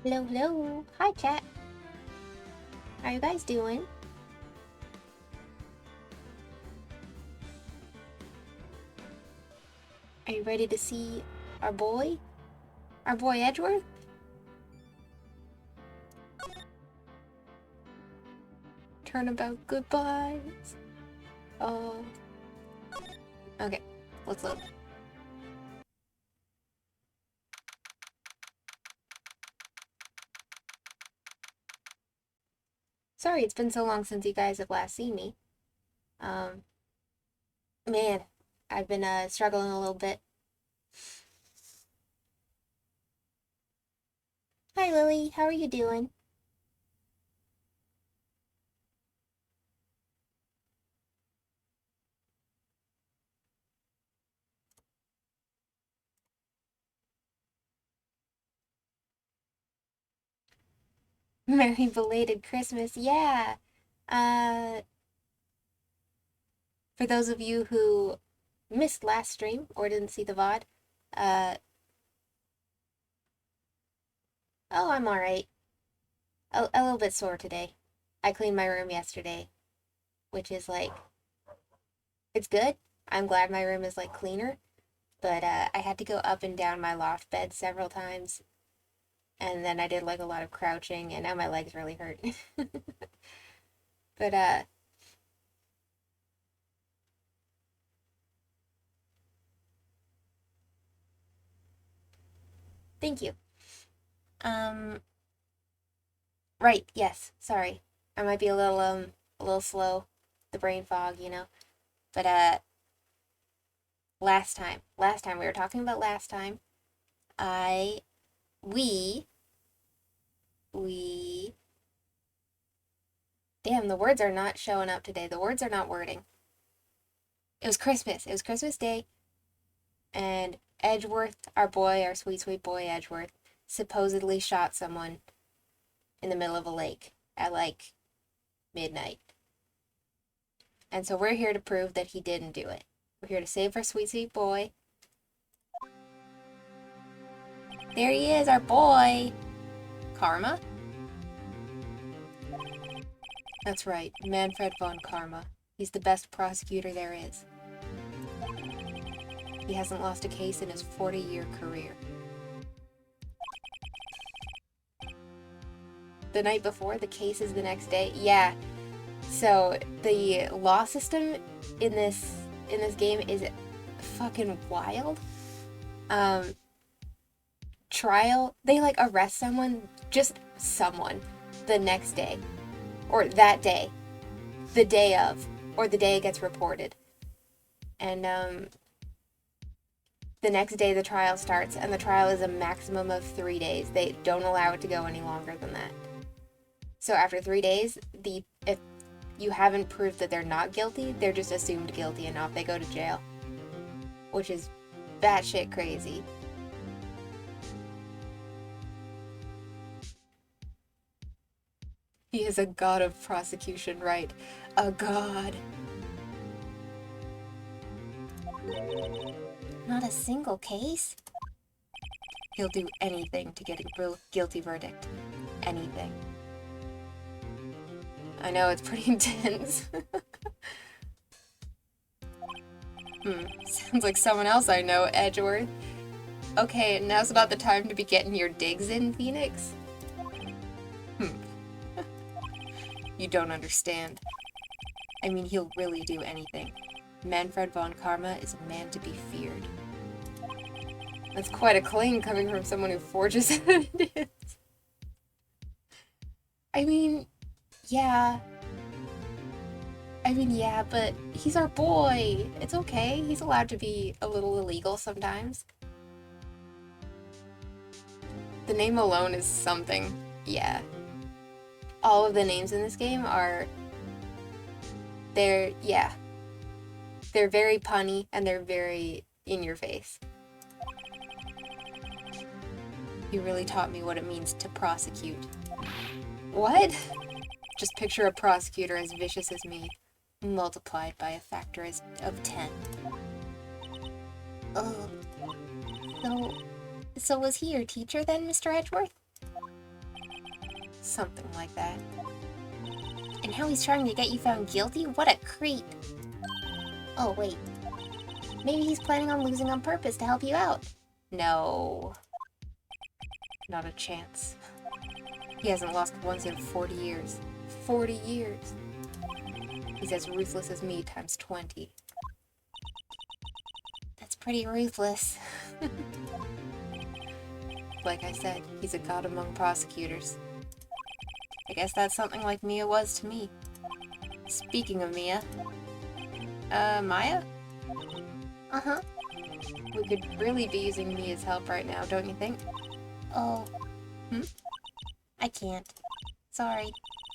Hello, hello. Hi, chat. How you guys doing? Are you ready to see our boy? Our boy Edgeworth? Turnabout goodbyes. Oh. Okay, let's load. Sorry, it's been so long since you guys have last seen me. Um, man, I've been struggling a little bit. Hi, Lily. How are you doing? Merry belated Christmas. Yeah. Uh, for those of you who missed last stream or didn't see the VOD, uh, oh, I'm all right. A little bit sore today. I cleaned my room yesterday, which is like, it's good. I'm glad my room is like cleaner, but I had to go up and down my loft bed several times, and then I did like a lot of crouching, and now my legs really hurt. But thank you. Um, right, yes, sorry. I might be a little slow, the brain fog, you know. But last time we were talking about last time, I we we damn, the words are not showing up today. The words are not wording. It was Christmas. It was Christmas Day, and Edgeworth, our boy, our sweet, sweet boy Edgeworth, supposedly shot someone in the middle of a lake at like midnight. And so we're here to prove that he didn't do it. We're here to save our sweet, sweet boy. There he is, our boy! Karma? That's right, Manfred von Karma. He's the best prosecutor there is. He hasn't lost a case in his 40-year career. The night before, the case is the next day. Yeah. So the law system in this game is fucking wild. Um, Trial, they like arrest someone, just someone, the next day, or that day, the day of, or the day it gets reported, and the next day the trial starts, and the trial is a maximum of 3 days. They don't allow it to go any longer than that. So after 3 days, if you haven't proved that they're not guilty, they're just assumed guilty and off they go to jail. Which is batshit crazy. He is a god of prosecution, right? A god. Not a single case? He'll do anything to get a guilty verdict. Anything. I know, it's pretty intense. Sounds like someone else I know, Edgeworth. Okay, now's about the time to be getting your digs in, Phoenix. You don't understand. I mean, he'll really do anything. Manfred von Karma is a man to be feared. That's quite a claim coming from someone who forges evidence. I mean, yeah. But he's our boy. It's okay. He's allowed to be a little illegal sometimes. The name alone is something. Yeah. All of the names in this game are... They're very punny and they're very in your face. You really taught me what it means to prosecute. What? Just picture a prosecutor as vicious as me, multiplied by a factor of 10. Oh. So was he your teacher then, Mr. Edgeworth? Something like that. And now he's trying to get you found guilty? What a creep! Oh, wait. Maybe he's planning on losing on purpose to help you out. No. Not a chance. He hasn't lost once in 40 years. 40 years! He's as ruthless as me times 20. That's pretty ruthless. Like I said, he's a god among prosecutors. I guess that's something like Mia was to me. Speaking of Mia... Maya? Uh-huh. We could really be using Mia's help right now, don't you think? Oh. I can't. Sorry.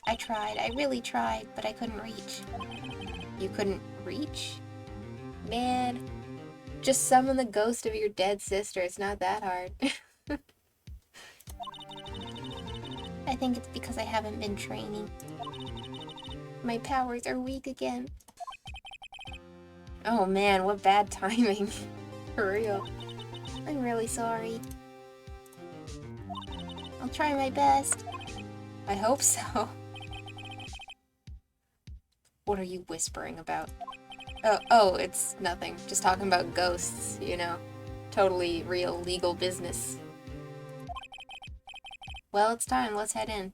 I tried. I really tried, but I couldn't reach. You couldn't reach? Man. Just summon the ghost of your dead sister. It's not that hard. I think it's because I haven't been training. My powers are weak again. Oh man, what bad timing. For real. I'm really sorry. I'll try my best. I hope so. What are you whispering about? Oh, it's nothing. Just talking about ghosts, you know. Totally real, legal business. Well, it's time. Let's head in.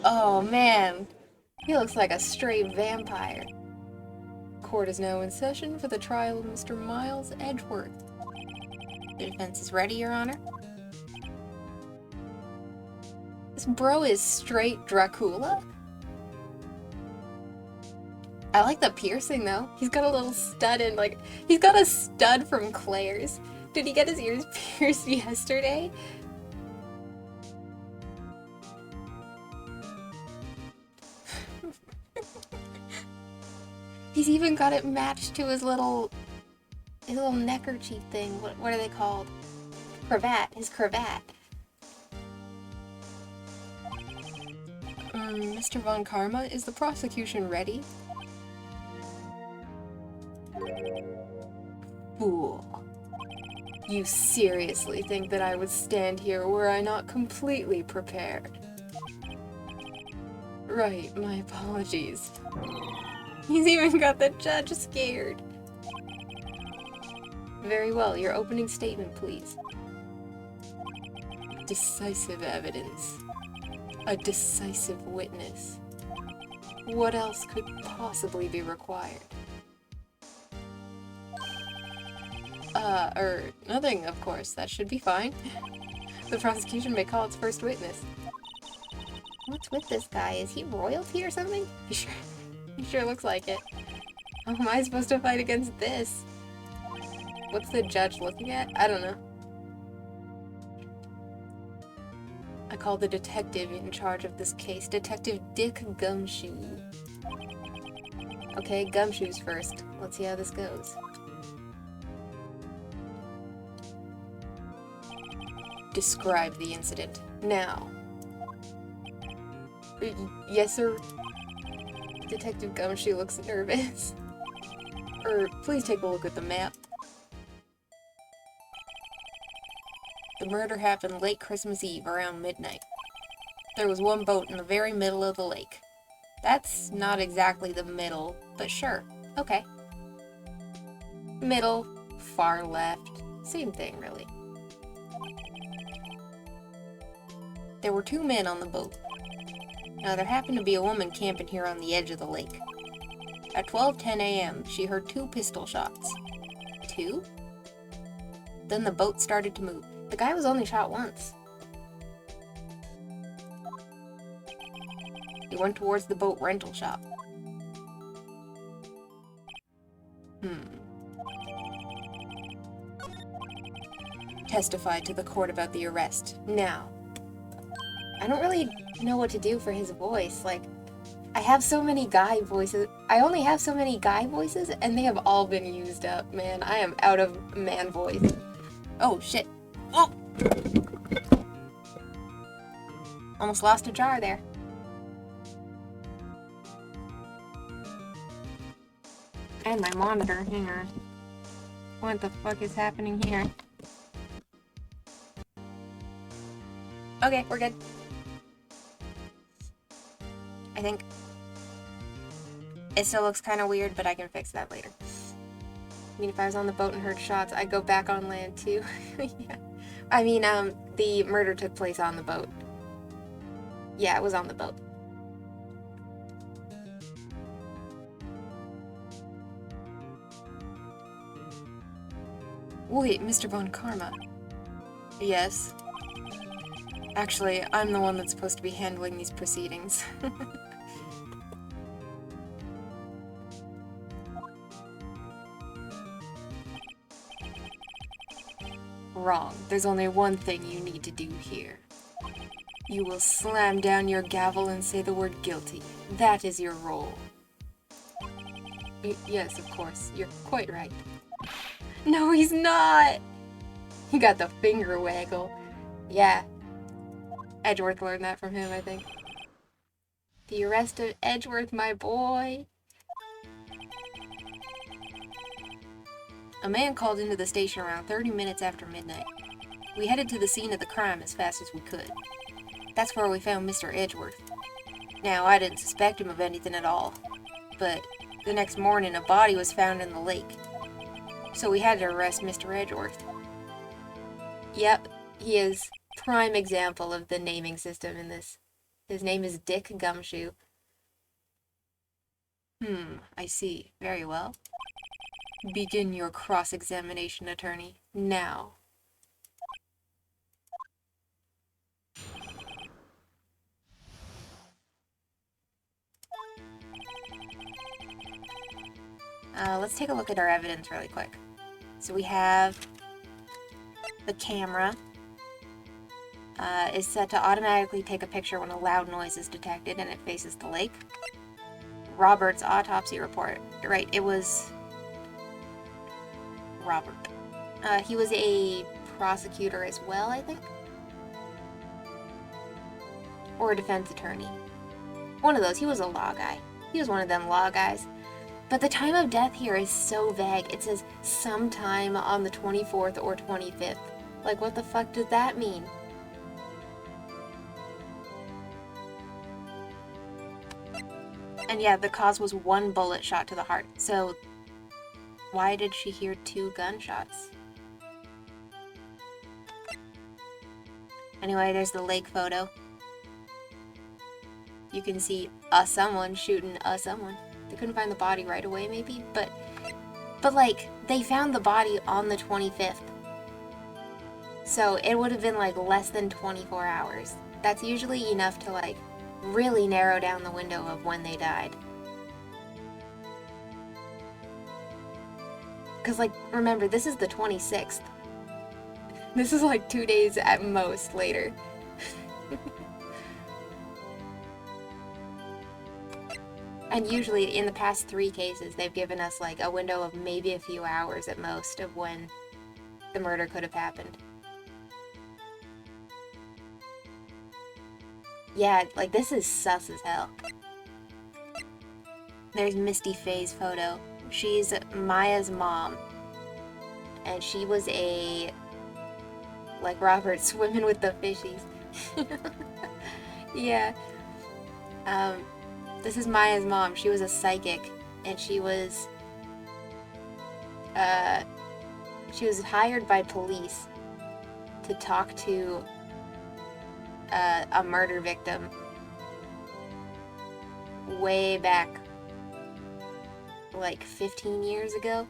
Oh, man. He looks like a straight vampire. Court is now in session for the trial of Mr. Miles Edgeworth. The defense is ready, Your Honor. This bro is straight Dracula? I like the piercing, though. He's got a little stud in, like... He's got a stud from Claire's. Did he get his ears pierced yesterday? He's even got it matched to his little neckerchief thing. What are they called? Cravat. His cravat. Mr. Von Karma, is the prosecution ready? Fool. You seriously think that I would stand here were I not completely prepared? Right, my apologies. He's even got the judge scared. Very well, your opening statement, please. Decisive evidence. A decisive witness. What else could possibly be required? Nothing, of course. That should be fine. The prosecution may call its first witness. What's with this guy? Is he royalty or something? He sure looks like it. How am I supposed to fight against this? What's the judge looking at? I don't know. I call the detective in charge of this case, Detective Dick Gumshoe. Okay, Gumshoes first. Let's see how this goes. Describe the incident. Now. Yes, sir. Detective Gumshoe looks nervous. Please take a look at the map. The murder happened late Christmas Eve, around midnight. There was one boat in the very middle of the lake. That's not exactly the middle, but sure. Okay. Middle, far left, same thing, really. There were 2 men on the boat. Now, there happened to be a woman camping here on the edge of the lake. At 12:10 a.m., she heard 2 pistol shots. 2? Then the boat started to move. The guy was only shot once. He went towards the boat rental shop. Testified to the court about the arrest. Now. I don't really know what to do for his voice. Like, I have so many guy voices. I only have so many guy voices, and they have all been used up, man. I am out of man voice. Oh, shit. Oh! Almost lost a jar there. And my monitor, hang on. What the fuck is happening here? Okay, we're good. I think it still looks kind of weird, but I can fix that later. I mean, if I was on the boat and heard shots, I'd go back on land too. Yeah. I mean, the murder took place on the boat. Yeah, it was on the boat. Wait, Mr. Von Karma. Yes. Actually, I'm the one that's supposed to be handling these proceedings. Wrong. There's only one thing you need to do here. You will slam down your gavel and say the word guilty. That is your role. Yes, of course. You're quite right. No, he's not! He got the finger waggle. Yeah. Edgeworth learned that from him, I think. The arrest of Edgeworth, my boy. A man called into the station around 30 minutes after midnight. We headed to the scene of the crime as fast as we could. That's where we found Mr. Edgeworth. Now, I didn't suspect him of anything at all, but the next morning a body was found in the lake. So we had to arrest Mr. Edgeworth. Yep, he is prime example of the naming system in this. His name is Dick Gumshoe. I see. Very well. Begin your cross-examination, attorney. Now. Let's take a look at our evidence really quick. So we have the camera. Is set to automatically take a picture when a loud noise is detected and it faces the lake. Robert's autopsy report. Right, it was Robert. He was a prosecutor as well, I think? Or a defense attorney. One of those. He was a law guy. He was one of them law guys. But the time of death here is so vague. It says sometime on the 24th or 25th. Like, what the fuck does that mean? And yeah, the cause was one bullet shot to the heart. So, why did she hear 2 gunshots? Anyway, there's the lake photo. You can see someone shooting someone. They couldn't find the body right away, maybe? But like, they found the body on the 25th. So, it would have been, like, less than 24 hours. That's usually enough to, like, really narrow down the window of when they died. Because, like, remember, this is the 26th. This is, like, 2 days at most later. And usually, in the past 3 cases, they've given us, like, a window of maybe a few hours at most of when the murder could have happened. Yeah, like, this is sus as hell. There's Misty Faye's photo. She's Maya's mom. And she was like Robert, swimming with the fishies. Yeah. This is Maya's mom. She was a psychic. And she was hired by police to talk to a murder victim way back, like 15 years ago.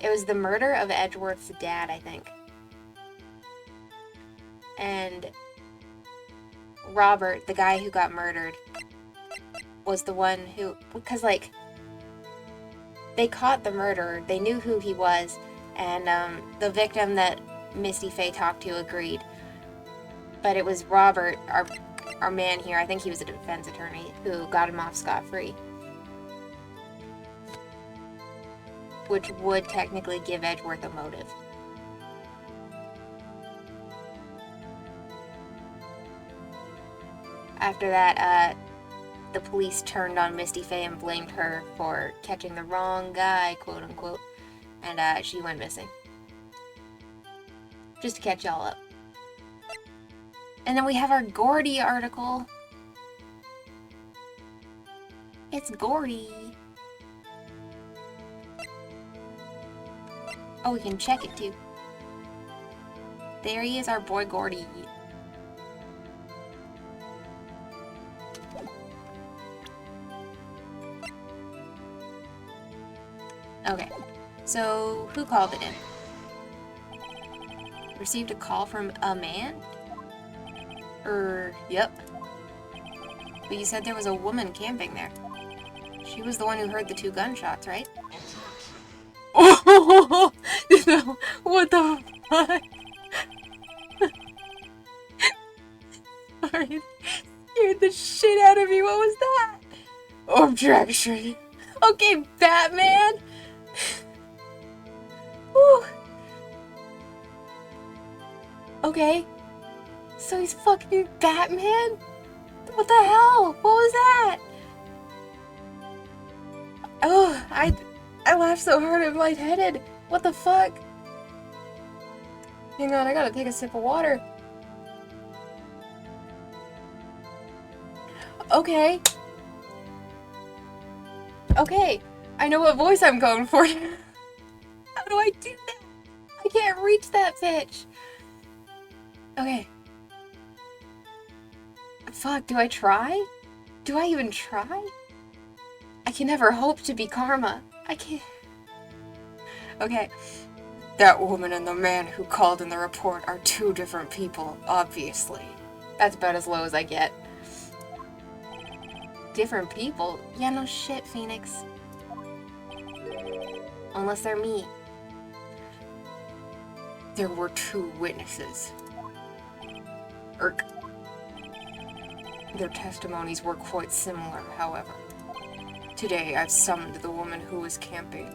It was the murder of Edgeworth's dad, I think. And Robert, the guy who got murdered, was the one who, because, like, they caught the murderer, they knew who he was, and the victim that Misty Faye talked to agreed. But it was Robert, our man here, I think he was a defense attorney, who got him off scot-free. Which would technically give Edgeworth a motive. After that, the police turned on Misty Faye and blamed her for catching the wrong guy, quote unquote, and she went missing. Just to catch y'all up. And then we have our Gordy article. It's Gordy. Oh, we can check it too. There he is, our boy Gordy. Okay, so who called it in? Received a call from a man? Yep. But you said there was a woman camping there. She was the one who heard the 2 gunshots, right? Oh! What the fuck? Sorry. Scared the shit out of me. What was that? Objection. Okay, Batman. Whew. Okay. So he's fucking Batman? What the hell? What was that? Oh, I laughed so hard I'm lightheaded. What the fuck? Hang on, I gotta take a sip of water. Okay. Okay. I know what voice I'm going for. How do I do that? I can't reach that pitch. Okay. Fuck, do I try? Do I even try? I can never hope to be Karma. I can't. Okay. That woman and the man who called in the report are 2 different people, obviously. That's about as low as I get. Different people? Yeah, no shit, Phoenix. Unless they're me. There were 2 witnesses. Irk. Their testimonies were quite similar, however. Today, I've summoned the woman who was camping.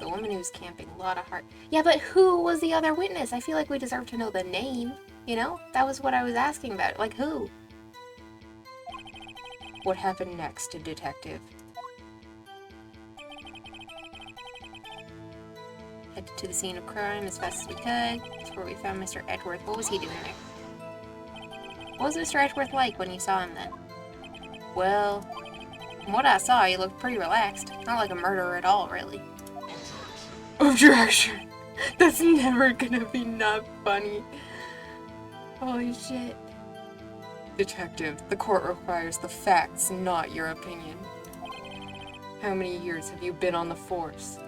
The woman who was camping, a lot of heart. Yeah, but who was the other witness? I feel like we deserve to know the name, you know? That was what I was asking about. Like, who? What happened next, detective? Headed to the scene of crime as fast as we could. That's where we found Mr. Edgeworth. What was he doing there? What was Mr. Edgeworth like when you saw him then? Well, from what I saw, he looked pretty relaxed. Not like a murderer at all, really. Objection! That's never gonna be not funny. Holy shit. Detective, the court requires the facts, not your opinion. How many years have you been on the force?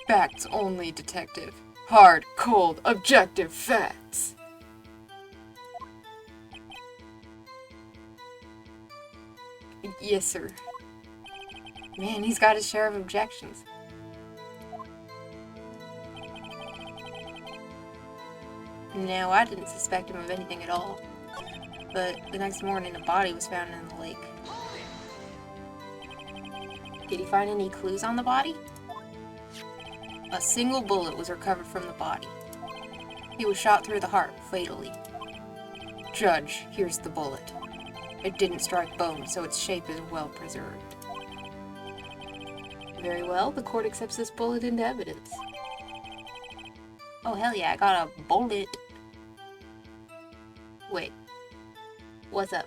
Facts only, detective. Hard, cold, objective facts. Yes, sir. Man, he's got his share of objections. No, I didn't suspect him of anything at all. But the next morning, a body was found in the lake. Did he find any clues on the body? A single bullet was recovered from the body. He was shot through the heart, fatally. Judge, here's the bullet. It didn't strike bone, so its shape is well preserved. Very well, the court accepts this bullet into evidence. Oh hell yeah, I got a bullet. Wait. What's up?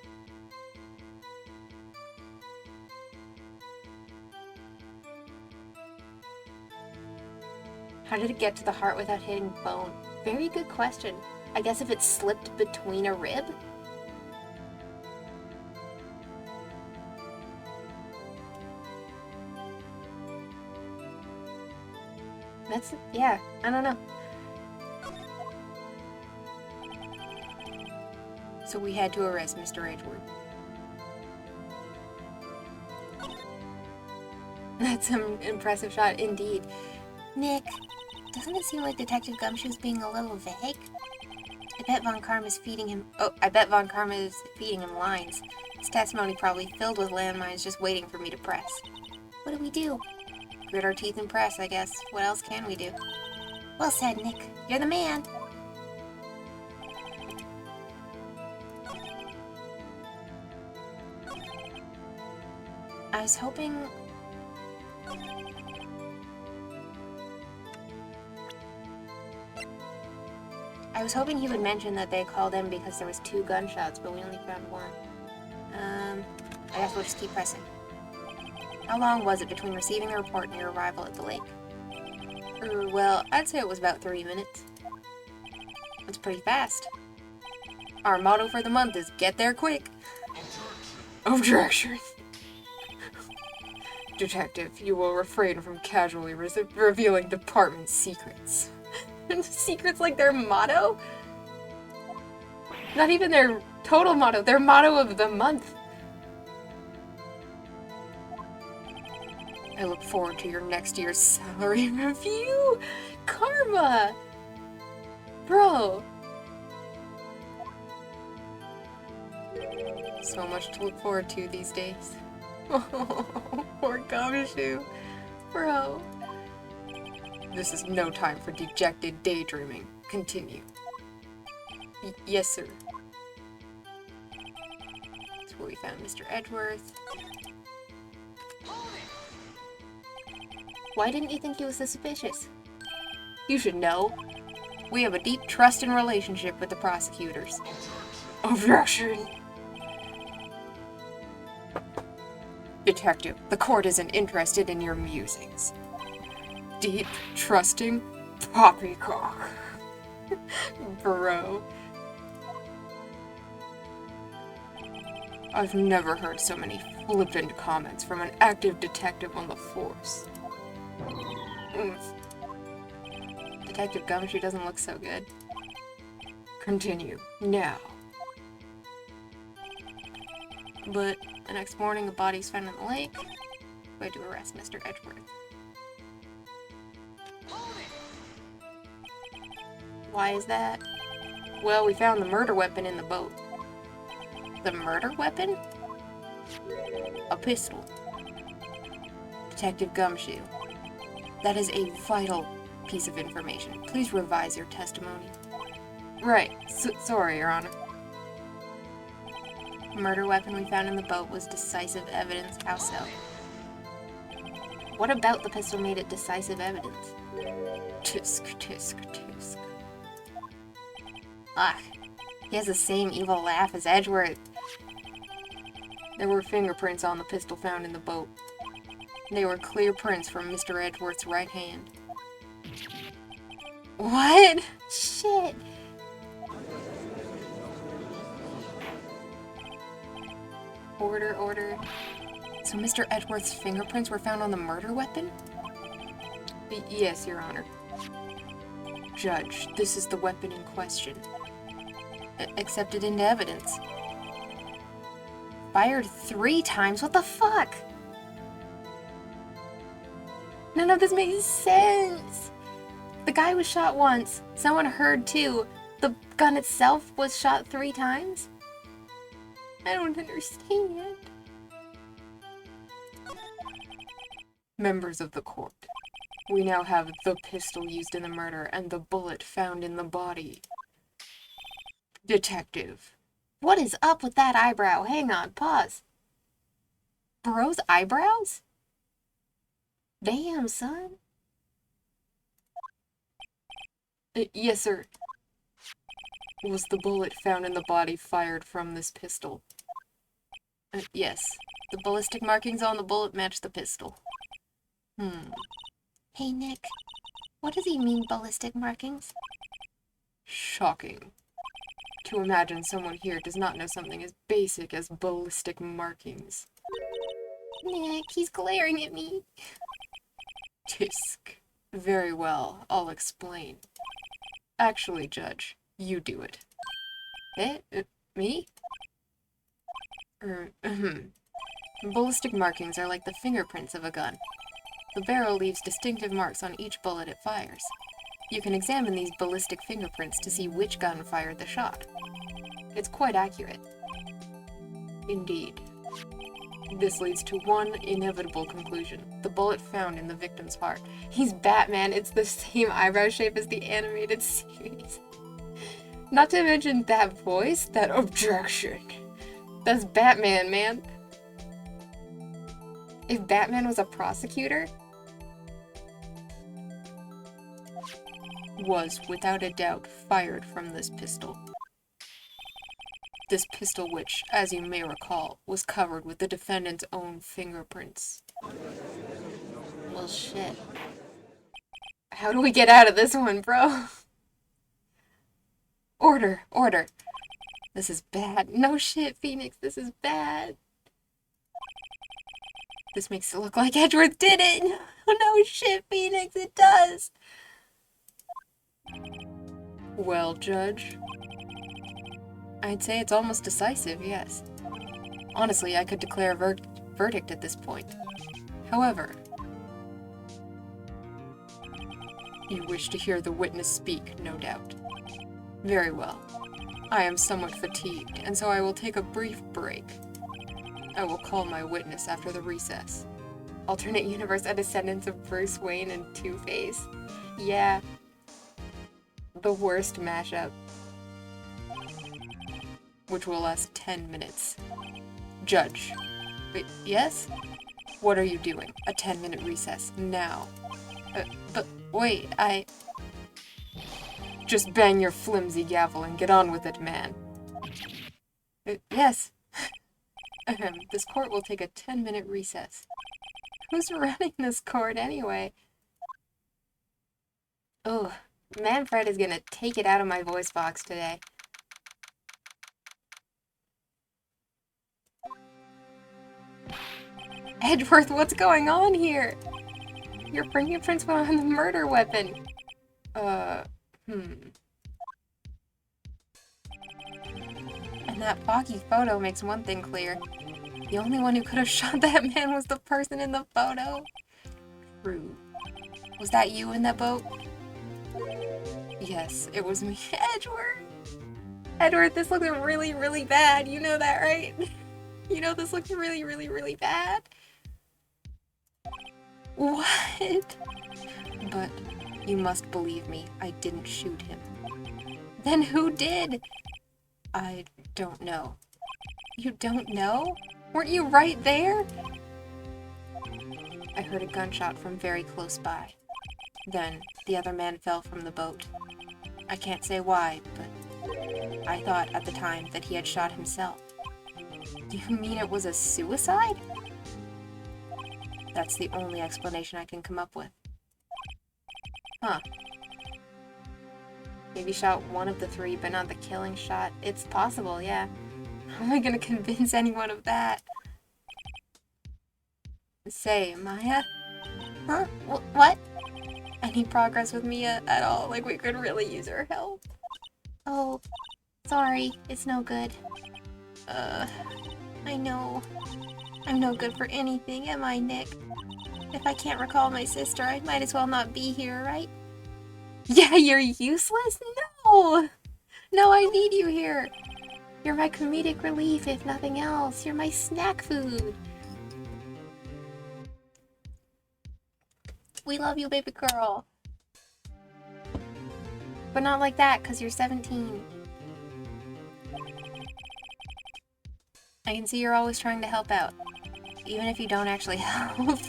How did it get to the heart without hitting bone? Very good question. I guess if it slipped between a rib? That's, yeah, I don't know. So we had to arrest Mr. Edgeworth. That's an impressive shot indeed. Nick, doesn't it seem like Detective Gumshoe's being a little vague? I bet Von Karma is feeding him lines. His testimony probably filled with landmines just waiting for me to press. What do we do? Grit our teeth and press, I guess. What else can we do? Well said, Nick. You're the man. I was hoping... he would mention that they called in because there was 2 gunshots, but we only found 1. I guess we'll just keep pressing. How long was it between receiving the report and your arrival at the lake? Well, I'd say it was about 3 minutes. It's pretty fast. Our motto for the month is get there quick. Objection. Detective, you will refrain from casually revealing department secrets. Secrets like their motto? Not even their total motto, their motto of the month. I look forward to your next year's salary review. Karma! Bro. So much to look forward to these days. Oh, poor Gumshoe. Bro. This is no time for dejected daydreaming. Continue. Yes, sir. That's where we found Mr. Edgeworth. Why didn't you think he was suspicious? You should know. We have a deep trust and relationship with the prosecutors. Objection! Detective, the court isn't interested in your musings. Deep, trusting, poppycock. Bro. I've never heard so many flippant comments from an active detective on the force. Oomph. Detective Gumshoe doesn't look so good. Continue, now. But the next morning, a body's found in the lake. Way to arrest Mr. Edgeworth. Why is that? Well, we found the murder weapon in the boat. The murder weapon? A pistol. Detective Gumshoe. That is a vital piece of information. Please revise your testimony. Right. Sorry, Your Honor. The murder weapon we found in the boat was decisive evidence. How so? What about the pistol made it decisive evidence? Tisk, tisk, tisk. Ah, he has the same evil laugh as Edgeworth. There were fingerprints on the pistol found in the boat. They were clear prints from Mr. Edgeworth's right hand. What? Shit. Order, order. So Mr. Edgeworth's fingerprints were found on the murder weapon? Yes, Your Honor. Judge, this is the weapon in question. Accepted into evidence. Fired 3 times? What the fuck? None of this makes sense. The guy was shot once. Someone heard 2. The gun itself was shot 3 times? I don't understand. Members of the court, we now have the pistol used in the murder and the bullet found in the body. Detective. What is up with that eyebrow? Hang on, pause. Bro's eyebrows? Damn, son. Yes, sir. Was the bullet found in the body fired from this pistol? Yes. The ballistic markings on the bullet match the pistol. Hey, Nick. What does he mean, ballistic markings? Shocking. To imagine someone here does not know something as basic as ballistic markings. Nick, he's glaring at me. Tisk. Very well, I'll explain. Actually, Judge, you do it. Me? Ballistic markings are like the fingerprints of a gun. The barrel leaves distinctive marks on each bullet it fires. You can examine these ballistic fingerprints to see which gun fired the shot. It's quite accurate. Indeed. This leads to one inevitable conclusion. The bullet found in the victim's heart. He's Batman. It's the same eyebrow shape as the animated series. Not to mention that voice, that objection. That's Batman, man. If Batman was a prosecutor? Was, without a doubt, fired from this pistol. This pistol which, as you may recall, was covered with the defendant's own fingerprints. Well, shit. How do we get out of this one, bro? Order, order. This is bad. No shit, Phoenix, this is bad. This makes it look like Edgeworth did it. No shit, Phoenix, it does. Well, Judge, I'd say it's almost decisive, yes. Honestly, I could declare a verdict at this point. However, you wish to hear the witness speak, no doubt. Very well. I am somewhat fatigued, and so I will take a brief break. I will call my witness after the recess. Alternate universe, a descendant of Bruce Wayne and Two-Face. Yeah. The worst mashup. Which will last 10 minutes. Judge. Wait, yes? What are you doing? A 10-minute recess, now. But wait, Just bang your flimsy gavel and get on with it, man. Yes. This court will take a 10-minute recess. Who's running this court anyway? Oh, Manfred is gonna take it out of my voice box today. Edgeworth, what's going on here? Your fingerprints went on the murder weapon. And that foggy photo makes one thing clear. The only one who could have shot that man was the person in the photo. True. Was that you in that boat? Yes, it was me. Edgeworth! Edgeworth, this looks really, really bad. You know that, right? You know this looks really, really, really bad. What? But you must believe me, I didn't shoot him. Then who did? I don't know. You don't know? Weren't you right there? I heard a gunshot from very close by. Then the other man fell from the boat. I can't say why, but I thought at the time that he had shot himself. Do you mean it was a suicide? That's the only explanation I can come up with. Huh. Maybe shot one of the three, but not the killing shot. It's possible, yeah. How am I gonna convince anyone of that? Say, Maya? Huh? What? Any progress with Mia at all? Like, we could really use her help. Oh, sorry. It's no good. I know. I'm no good for anything, am I, Nick? If I can't recall my sister, I might as well not be here, right? Yeah, you're useless? No! No, I need you here. You're my comedic relief, if nothing else. You're my snack food. We love you, baby girl. But not like that, because you're 17. I can see you're always trying to help out. Even if you don't actually help.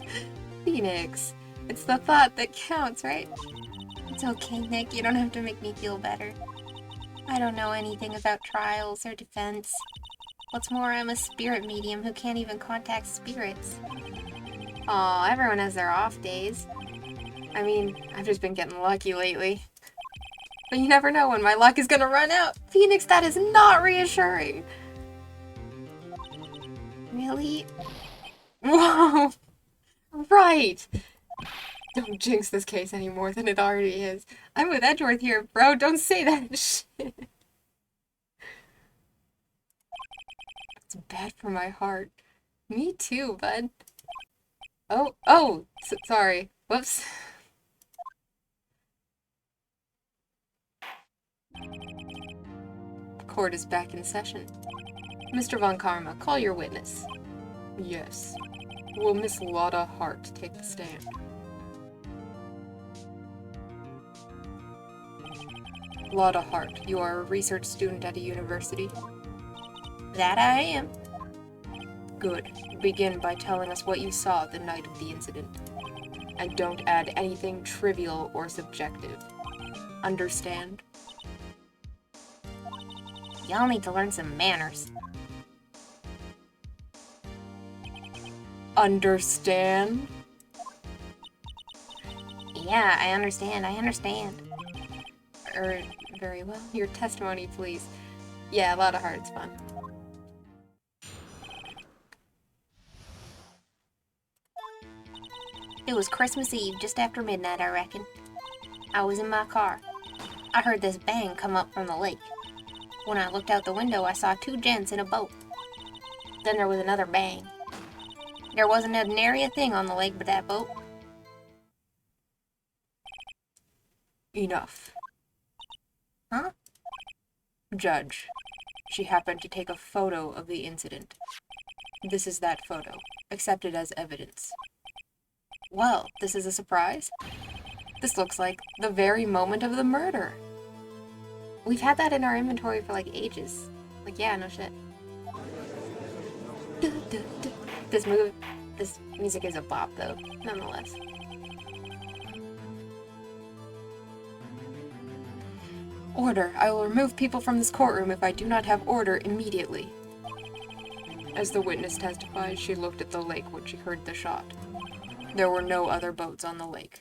Phoenix, it's the thought that counts, right? It's okay, Nick. You don't have to make me feel better. I don't know anything about trials or defense. What's more, I'm a spirit medium who can't even contact spirits. Aw, everyone has their off days. I mean, I've just been getting lucky lately. But you never know when my luck is gonna run out. Phoenix, that is not reassuring. Really? Whoa! Right! Don't jinx this case any more than it already is. I'm with Edgeworth here, bro. Don't say that shit. It's bad for my heart. Me too, bud. Oh, sorry. Whoops. Court is back in session. Mr. Von Karma, call your witness. Yes. Will Miss Lotta Hart take the stand? Lotta Hart, you are a research student at a university? That I am. Good. Begin by telling us what you saw the night of the incident. And don't add anything trivial or subjective. Understand? Y'all need to learn some manners. Understand? Yeah, I understand. Very well. Your testimony, please. Yeah, a lot of hearts fun. It was Christmas Eve, just after midnight, I reckon. I was in my car. I heard this bang come up from the lake. When I looked out the window, I saw two gents in a boat. Then there was another bang. There wasn't a nary a thing on the lake but that boat. Enough. Huh? Judge, she happened to take a photo of the incident. This is that photo, accepted as evidence. Well, this is a surprise. This looks like the very moment of the murder. We've had that in our inventory for like ages. Like, yeah, no shit. This music is a bop though, nonetheless. Order. I will remove people from this courtroom if I do not have order immediately. As the witness testified, she looked at the lake when she heard the shot. There were no other boats on the lake.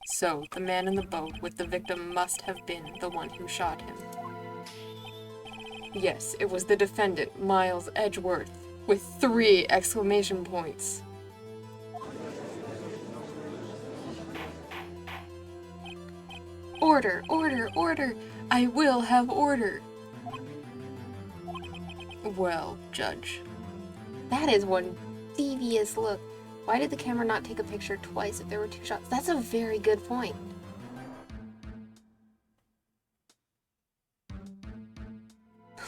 So, the man in the boat with the victim must have been the one who shot him. Yes, it was the defendant, Miles Edgeworth, with 3 exclamation points. Order, order, order! I will have order! Well, Judge. That is one devious look. Why did the camera not take a picture twice if there were 2 shots? That's a very good point.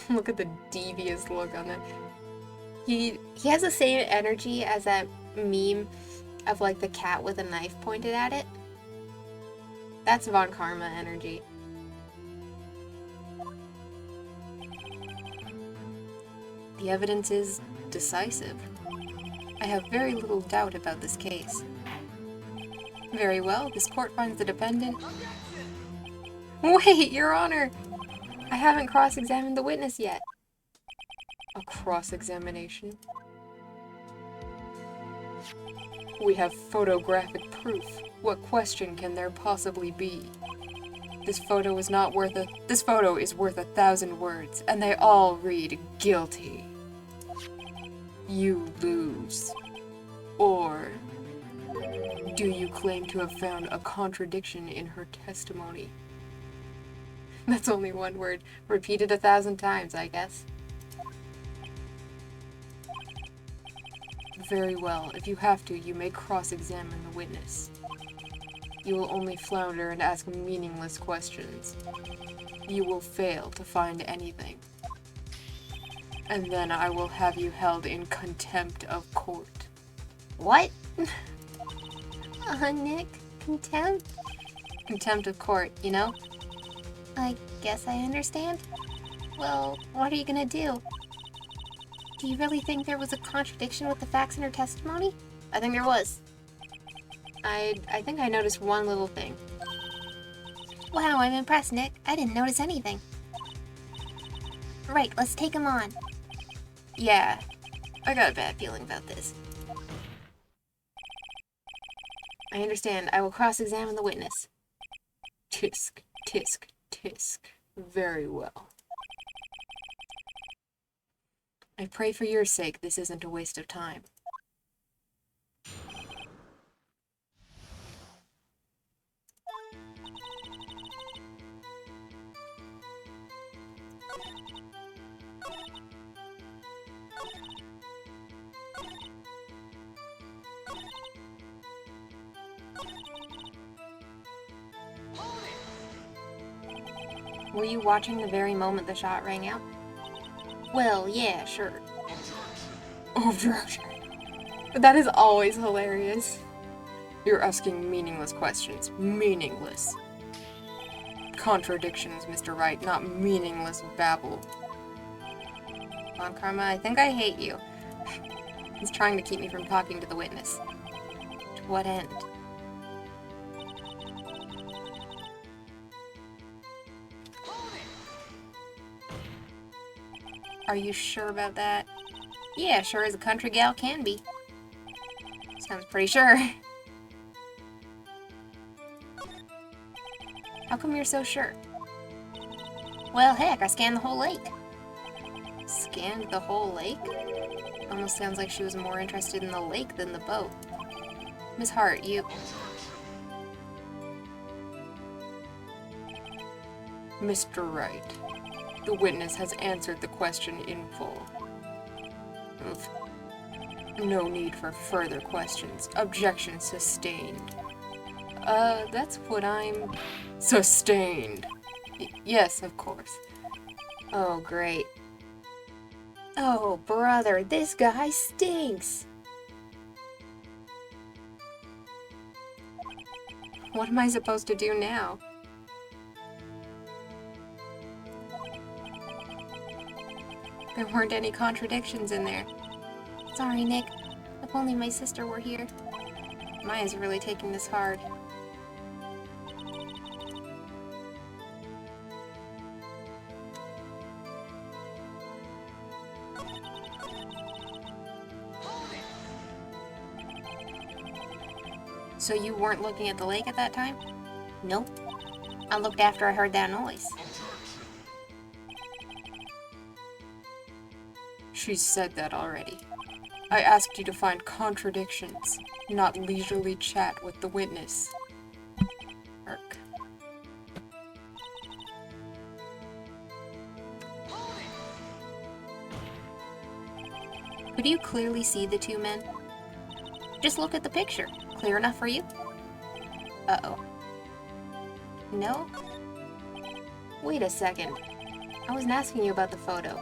Look at the devious look on that. He has the same energy as that meme of like the cat with a knife pointed at it. That's Von Karma energy. The evidence is decisive. I have very little doubt about this case. Very well, this court finds the defendant... Wait, Your Honor! I haven't cross-examined the witness yet. A cross-examination? We have photographic proof. What question can there possibly be? This photo is worth 1,000 words, and they all read guilty. You lose. Or do you claim to have found a contradiction in her testimony? That's only one word, repeated 1,000 times, I guess. Very well, if you have to, you may cross-examine the witness. You will only flounder and ask meaningless questions. You will fail to find anything. And then I will have you held in contempt of court. What? Nick? Contempt? Contempt of court, you know? I guess I understand. Well, what are you gonna do? Do you really think there was a contradiction with the facts in her testimony? I think there was. I think I noticed one little thing. Wow, I'm impressed, Nick. I didn't notice anything. Right, let's take him on. Yeah, I got a bad feeling about this. I understand. I will cross-examine the witness. Tisk, tisk, tisk. Very well. I pray for your sake this isn't a waste of time. Were you watching the very moment the shot rang out? Well, yeah, sure. Objection. That is always hilarious. You're asking meaningless questions. Meaningless. Contradictions, Mr. Wright, not meaningless babble. Von Karma, I think I hate you. He's trying to keep me from talking to the witness. To what end? Are you sure about that? Yeah, sure as a country gal can be. Sounds pretty sure. How come you're so sure? Well, heck, I scanned the whole lake. Scanned the whole lake? Almost sounds like she was more interested in the lake than the boat. Miss Hart, you... Mr. Wright, the witness has answered the question in full. Oof. No need for further questions. Objection sustained. That's what I'm... Sustained. Yes, of course. Oh, great. Oh, brother, this guy stinks! What am I supposed to do now? There weren't any contradictions in there. Sorry, Nick. If only my sister were here. Maya's really taking this hard. So you weren't looking at the lake at that time? Nope. I looked after I heard that noise. She said that already. I asked you to find contradictions, not leisurely chat with the witness. Irk. Could you clearly see the two men? Just look at the picture. Clear enough for you? Uh-oh. No? Wait a second. I wasn't asking you about the photo.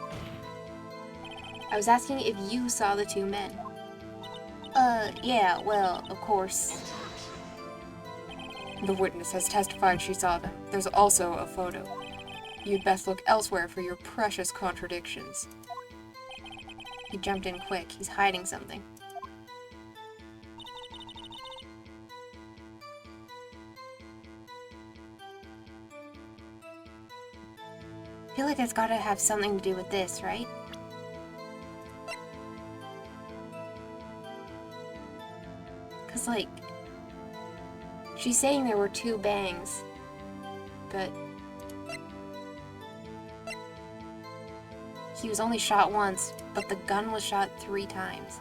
I was asking if you saw the two men. Yeah, well, of course. The witness has testified she saw them. There's also a photo. You'd best look elsewhere for your precious contradictions. He jumped in quick. He's hiding something. I feel like it's gotta have something to do with this, right? Cause like, she's saying there were two bangs, but he was only shot once, but the gun was shot 3 times.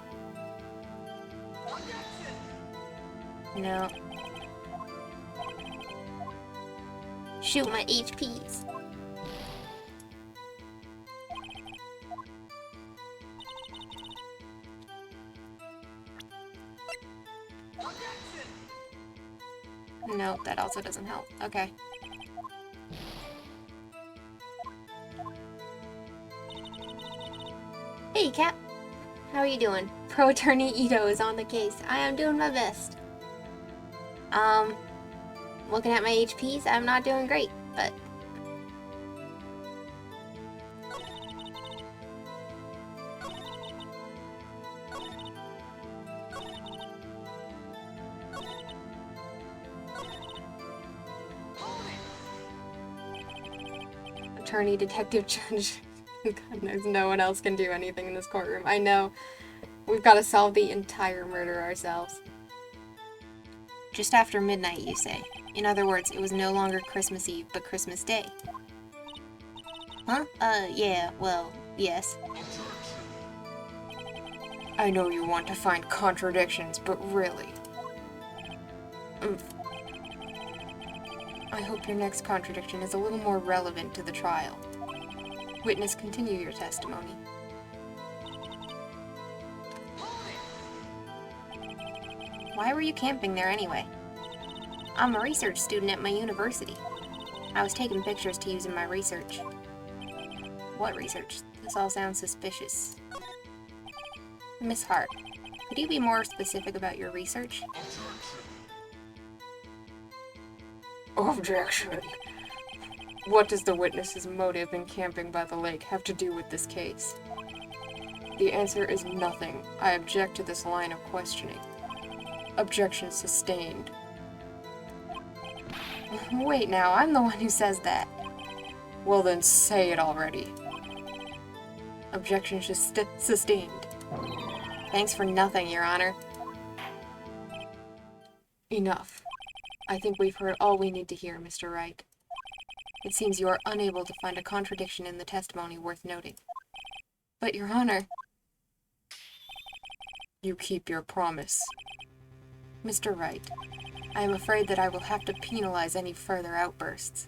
No. Shoot my HPs. Nope, that also doesn't help. Okay. Hey, Cap. How are you doing? Pro Attorney Ito is on the case. I am doing my best. Looking at my HPs, I'm not doing great, but... Attorney, detective, judge. God knows no one else can do anything in this courtroom. I know. We've got to solve the entire murder ourselves. Just after midnight, you say. In other words, it was no longer Christmas Eve, but Christmas Day. Huh? Yeah, well, yes. I know you want to find contradictions, but really... I hope your next contradiction is a little more relevant to the trial. Witness, continue your testimony. Why were you camping there anyway? I'm a research student at my university. I was taking pictures to use in my research. What research? This all sounds suspicious. Miss Hart, could you be more specific about your research? Objection. What does the witness's motive in camping by the lake have to do with this case? The answer is nothing. I object to this line of questioning. Objection sustained. Wait now, I'm the one who says that. Well then, say it already. Objection sustained. Thanks for nothing, Your Honor. Enough. I think we've heard all we need to hear, Mr. Wright. It seems you are unable to find a contradiction in the testimony worth noting. But, Your Honor... You keep your promise. Mr. Wright, I am afraid that I will have to penalize any further outbursts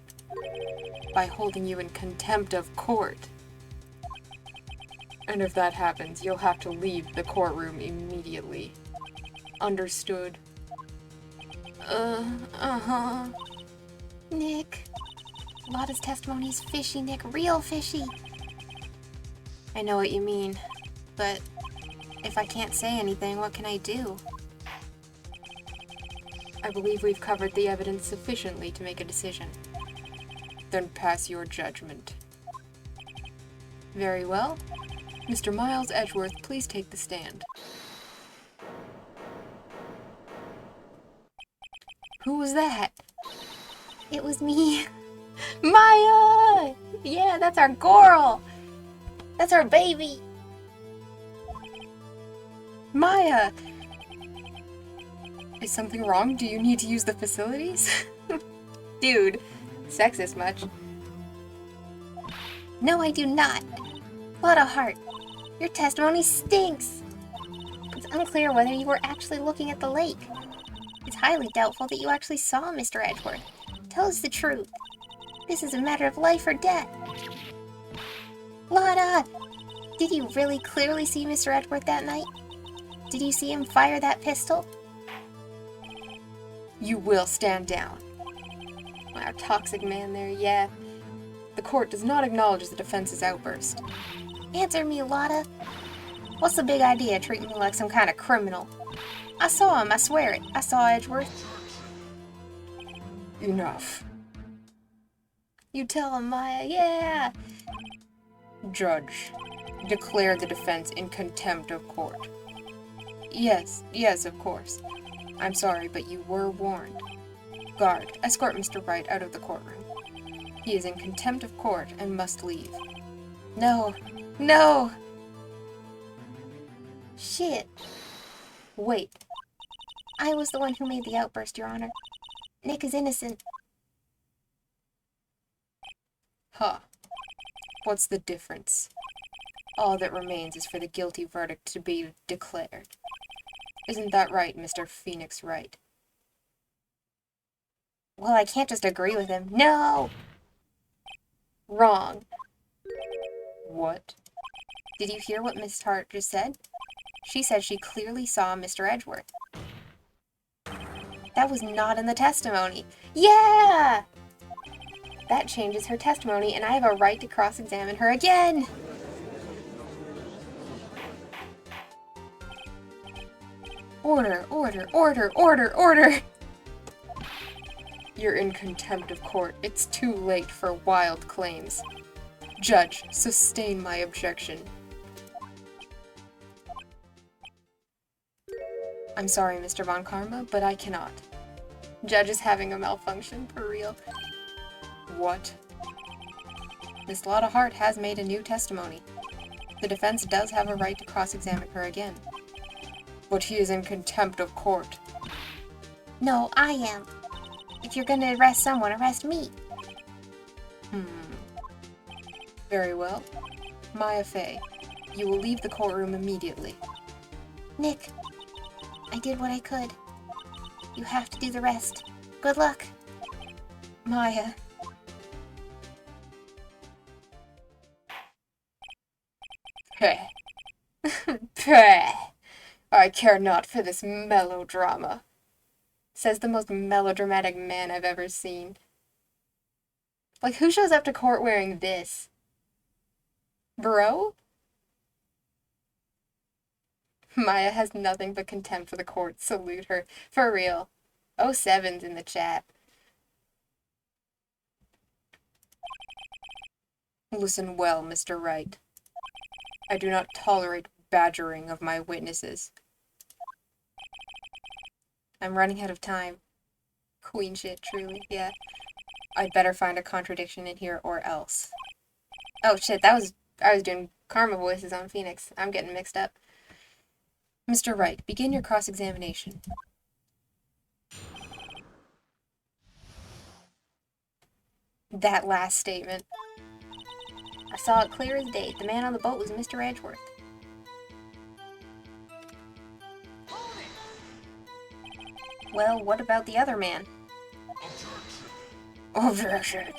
by holding you in contempt of court. And if that happens, you'll have to leave the courtroom immediately. Understood? Uh-huh. Nick. Lotta's testimony is fishy, Nick. Real fishy. I know what you mean, but if I can't say anything, what can I do? I believe we've covered the evidence sufficiently to make a decision. Then pass your judgment. Very well. Mr. Miles Edgeworth, please take the stand. Who was that? It was me. Maya! Yeah, that's our girl! That's our baby! Maya! Is something wrong? Do you need to use the facilities? Dude, sexist much? No, I do not. Lotta Hart, your testimony stinks. It's unclear whether you were actually looking at the lake. It's highly doubtful that you actually saw Mr. Edgeworth. Tell us the truth. This is a matter of life or death. Lotta! Did you really clearly see Mr. Edgeworth that night? Did you see him fire that pistol? You will stand down. Our toxic man there, yeah. The court does not acknowledge the defense's outburst. Answer me, Lotta. What's the big idea, treating me like some kind of criminal? I saw him, I swear it. I saw Edgeworth. Enough. You tell him, Maya, yeah! Judge, declare the defense in contempt of court. Yes, of course. I'm sorry, but you were warned. Guard, escort Mr. Wright out of the courtroom. He is in contempt of court and must leave. No. No! Shit. Wait. I was the one who made the outburst, Your Honor. Nick is innocent. Huh. What's the difference? All that remains is for the guilty verdict to be declared. Isn't that right, Mr. Phoenix Wright? Well, I can't just agree with him. No! Wrong. What? Did you hear what Miss Hart just said? She said she clearly saw Mr. Edgeworth. That was not in the testimony. Yeah! That changes her testimony, and I have a right to cross-examine her again! Order, order, order, order, order! You're in contempt of court. It's too late for wild claims. Judge, sustain my objection. I'm sorry, Mr. Von Karma, but I cannot. Judge is having a malfunction, for real. What? Miss Lotta Hart has made a new testimony. The defense does have a right to cross-examine her again. But he is in contempt of court. No, I am. If you're gonna arrest someone, arrest me. Very well. Maya Fey, you will leave the courtroom immediately. Nick, I did what I could. You have to do the rest. Good luck. Maya. Peh. Peh. I care not for this melodrama, says the most melodramatic man I've ever seen. Like, who shows up to court wearing this? Bro? Maya has nothing but contempt for the court. Salute her. For real. 07's in the chat. Listen well, Mr. Wright. I do not tolerate badgering of my witnesses. I'm running out of time. Queen shit, truly, yeah. I'd better find a contradiction in here or else. Oh shit, I was doing Karma voices on Phoenix. I'm getting mixed up. Mr. Wright, begin your cross-examination. That last statement. I saw it clear as day. The man on the boat was Mr. Edgeworth. Well, what about the other man? Objection.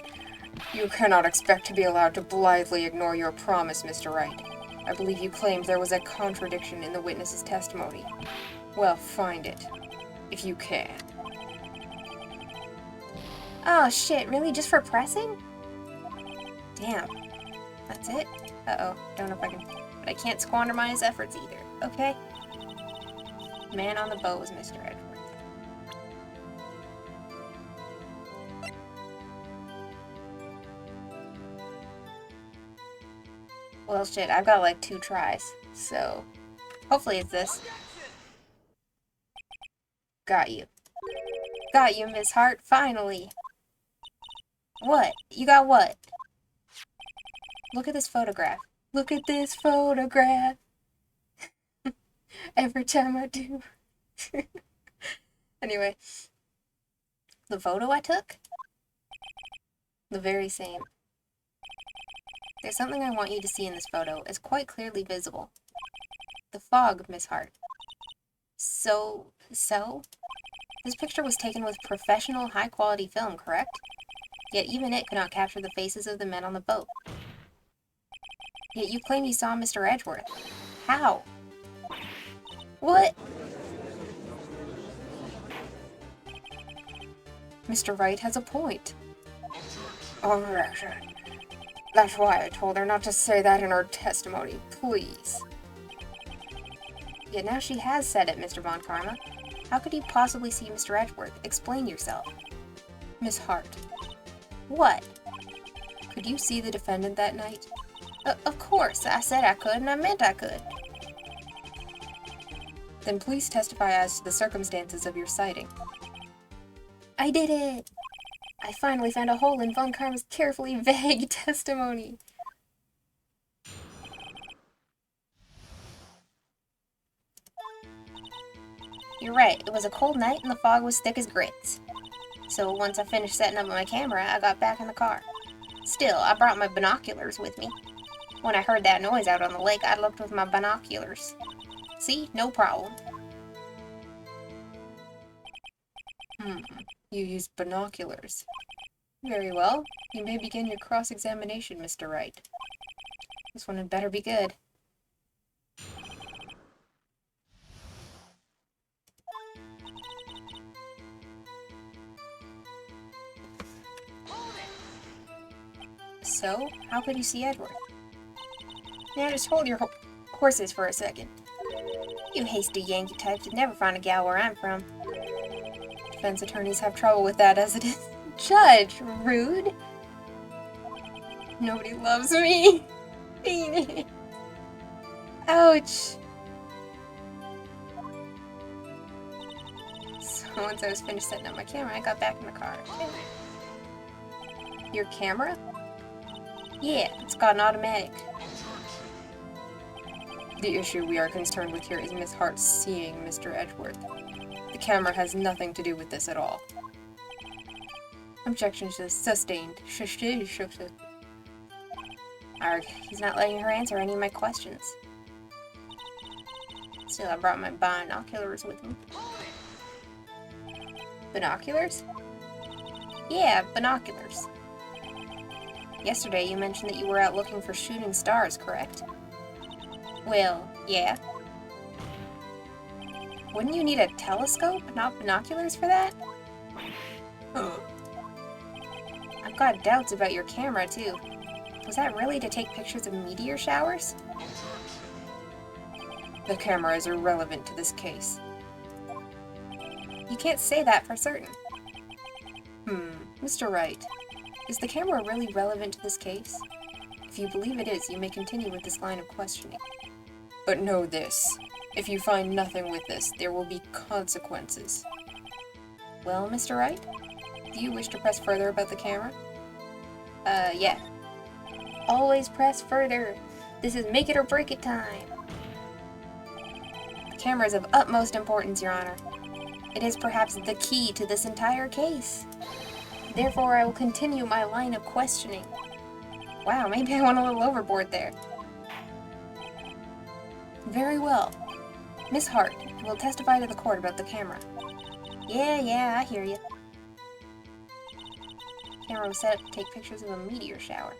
You cannot expect to be allowed to blithely ignore your promise, Mr. Wright. I believe you claimed there was a contradiction in the witness's testimony. Well, find it. If you can. Oh shit, really? Just for pressing? Damn. That's it? Uh-oh. Don't know if I can... But I can't squander my efforts either. Okay? Man on the boat was Mr. Edgeworth. Well, shit, I've got like 2 tries, so hopefully it's this. Got you. Got you, Miss Hart, finally. What? You got what? Look at this photograph. Look at this photograph. Every time I do. Anyway. The photo I took? The very same. There's something I want you to see in this photo. It's quite clearly visible. The fog, Miss Hart. So? This picture was taken with professional, high-quality film, correct? Yet even it could not capture the faces of the men on the boat. Yet you claim you saw Mr. Edgeworth. How? What? Mr. Wright has a point. Objection. That's why I told her not to say that in her testimony, please. Yet now she has said it, Mr. Von Karma. How could you possibly see Mr. Edgeworth? Explain yourself. Miss Hart. What? Could you see the defendant that night? Of course. I said I could, and I meant I could. Then please testify as to the circumstances of your sighting. I did it! I finally found a hole in Von Karma's carefully vague testimony. You're right, it was a cold night and the fog was thick as grits. So once I finished setting up my camera, I got back in the car. Still, I brought my binoculars with me. When I heard that noise out on the lake, I looked with my binoculars. See? No problem. You used binoculars. Very well. You may begin your cross-examination, Mr. Wright. This one had better be good. So, how could you see Edward? Now just hold your horses for a second. You hasty Yankee types would never find a gal where I'm from. Defense attorneys have trouble with that as it is. Judge, rude. Nobody loves me. Ouch. So once I was finished setting up my camera, I got back in the car. Your camera? Yeah, it's got an automatic. The issue we are concerned with here is Miss Hart seeing Mr. Edgeworth. The camera has nothing to do with this at all. Objection sustained. Arg, he's not letting her answer any of my questions. Still, I brought my binoculars with me. Binoculars? Yeah, binoculars. Yesterday you mentioned that you were out looking for shooting stars, correct? Well, yeah. Wouldn't you need a telescope, not binoculars for that? I've got doubts about your camera, too. Was that really to take pictures of meteor showers? The camera is irrelevant to this case. You can't say that for certain. Mr. Wright, is the camera really relevant to this case? If you believe it is, you may continue with this line of questioning. But know this. If you find nothing with this, there will be consequences. Well, Mr. Wright? Do you wish to press further about the camera? Yeah. Always press further. This is make it or break it time. The camera is of utmost importance, Your Honor. It is perhaps the key to this entire case. Therefore, I will continue my line of questioning. Wow, maybe I went a little overboard there. Very well. Miss Hart, you will testify to the court about the camera. Yeah, I hear you. The camera was set up to take pictures of a meteor shower.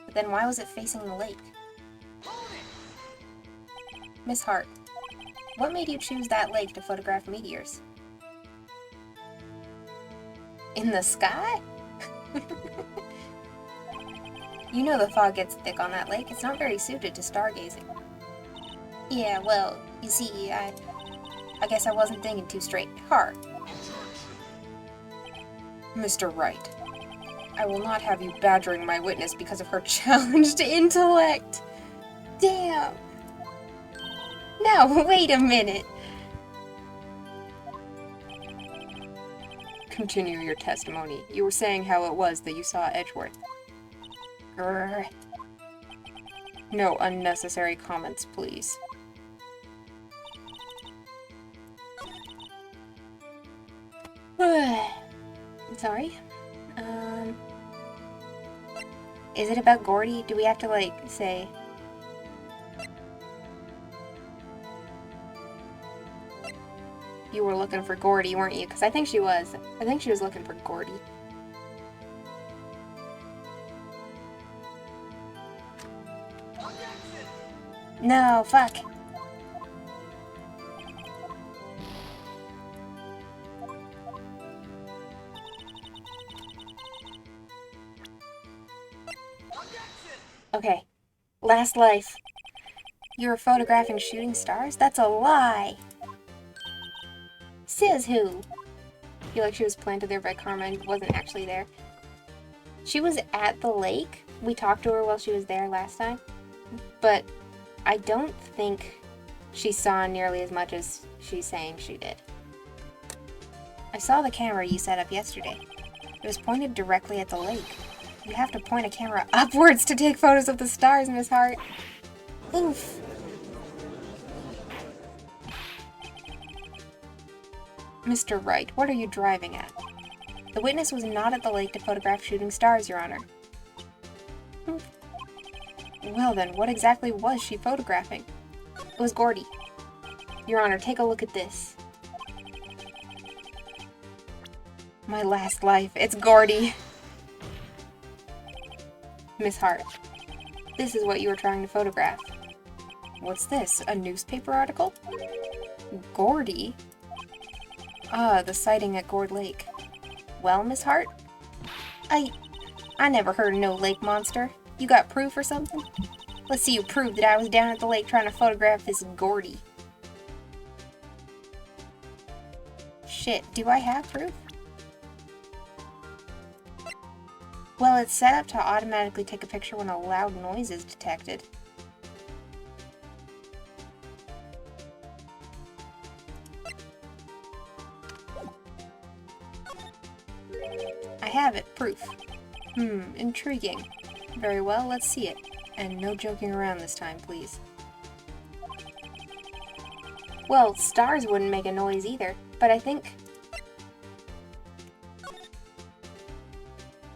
But then why was it facing the lake? Miss Hart, what made you choose that lake to photograph meteors? In the sky? You know the fog gets thick on that lake. It's not very suited to stargazing. Yeah, well, you see, I guess I wasn't thinking too straight. Har. Mr. Wright, I will not have you badgering my witness because of her challenged intellect. Damn. No, wait a minute. Continue your testimony. You were saying how it was that you saw Edgeworth. Grr. No unnecessary comments, please. Sorry. Is it about Gordy? Do we have to, like, say... You were looking for Gordy, weren't you? Because I think she was. I think she was looking for Gordy. No, fuck. Okay. Last life. You were photographing shooting stars? That's a lie! Says who? I feel like she was planted there by karma and wasn't actually there. She was at the lake. We talked to her while she was there last time. But I don't think she saw nearly as much as she's saying she did. I saw the camera you set up yesterday. It was pointed directly at the lake. You have to point a camera upwards to take photos of the stars, Miss Hart. Oof. Mr. Wright, what are you driving at? The witness was not at the lake to photograph shooting stars, Your Honor. Well then, what exactly was she photographing? It was Gordy. Your Honor, take a look at this. My last life, it's Gordy. Miss Hart, this is what you were trying to photograph. What's this, a newspaper article? Gordy? Ah, the sighting at Gourd Lake. Well, Miss Hart? I never heard of no lake monster. You got proof or something? Let's see you prove that I was down at the lake trying to photograph this Gordy. Shit, do I have proof? Well, it's set up to automatically take a picture when a loud noise is detected. I have it, proof. Intriguing. Very well, let's see it. And no joking around this time, please. Well, stars wouldn't make a noise either, but I think...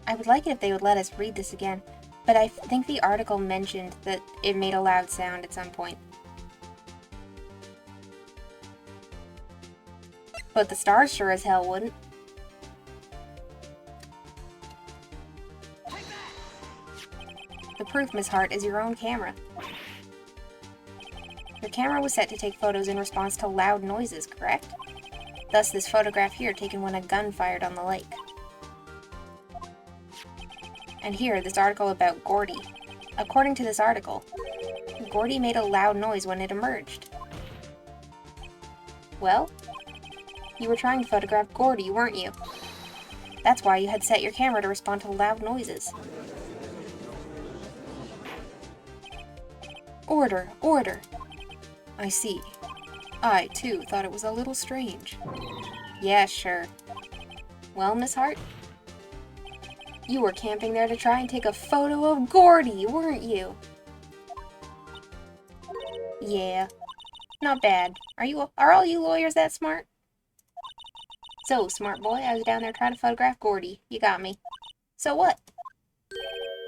I would like it if they would let us read this again, but I think the article mentioned that it made a loud sound at some point. But the stars sure as hell wouldn't. The proof, Miss Hart, is your own camera. Your camera was set to take photos in response to loud noises, correct? Thus this photograph here taken when a gun fired on the lake. And here, this article about Gordy. According to this article, Gordy made a loud noise when it emerged. Well, you were trying to photograph Gordy, weren't you? That's why you had set your camera to respond to loud noises. Order, order! I see. I, too, thought it was a little strange. Yeah, sure. Well, Miss Hart? You were camping there to try and take a photo of Gordy, weren't you? Yeah. Not bad. Are all you lawyers that smart? So, smart boy, I was down there trying to photograph Gordy. You got me. So what?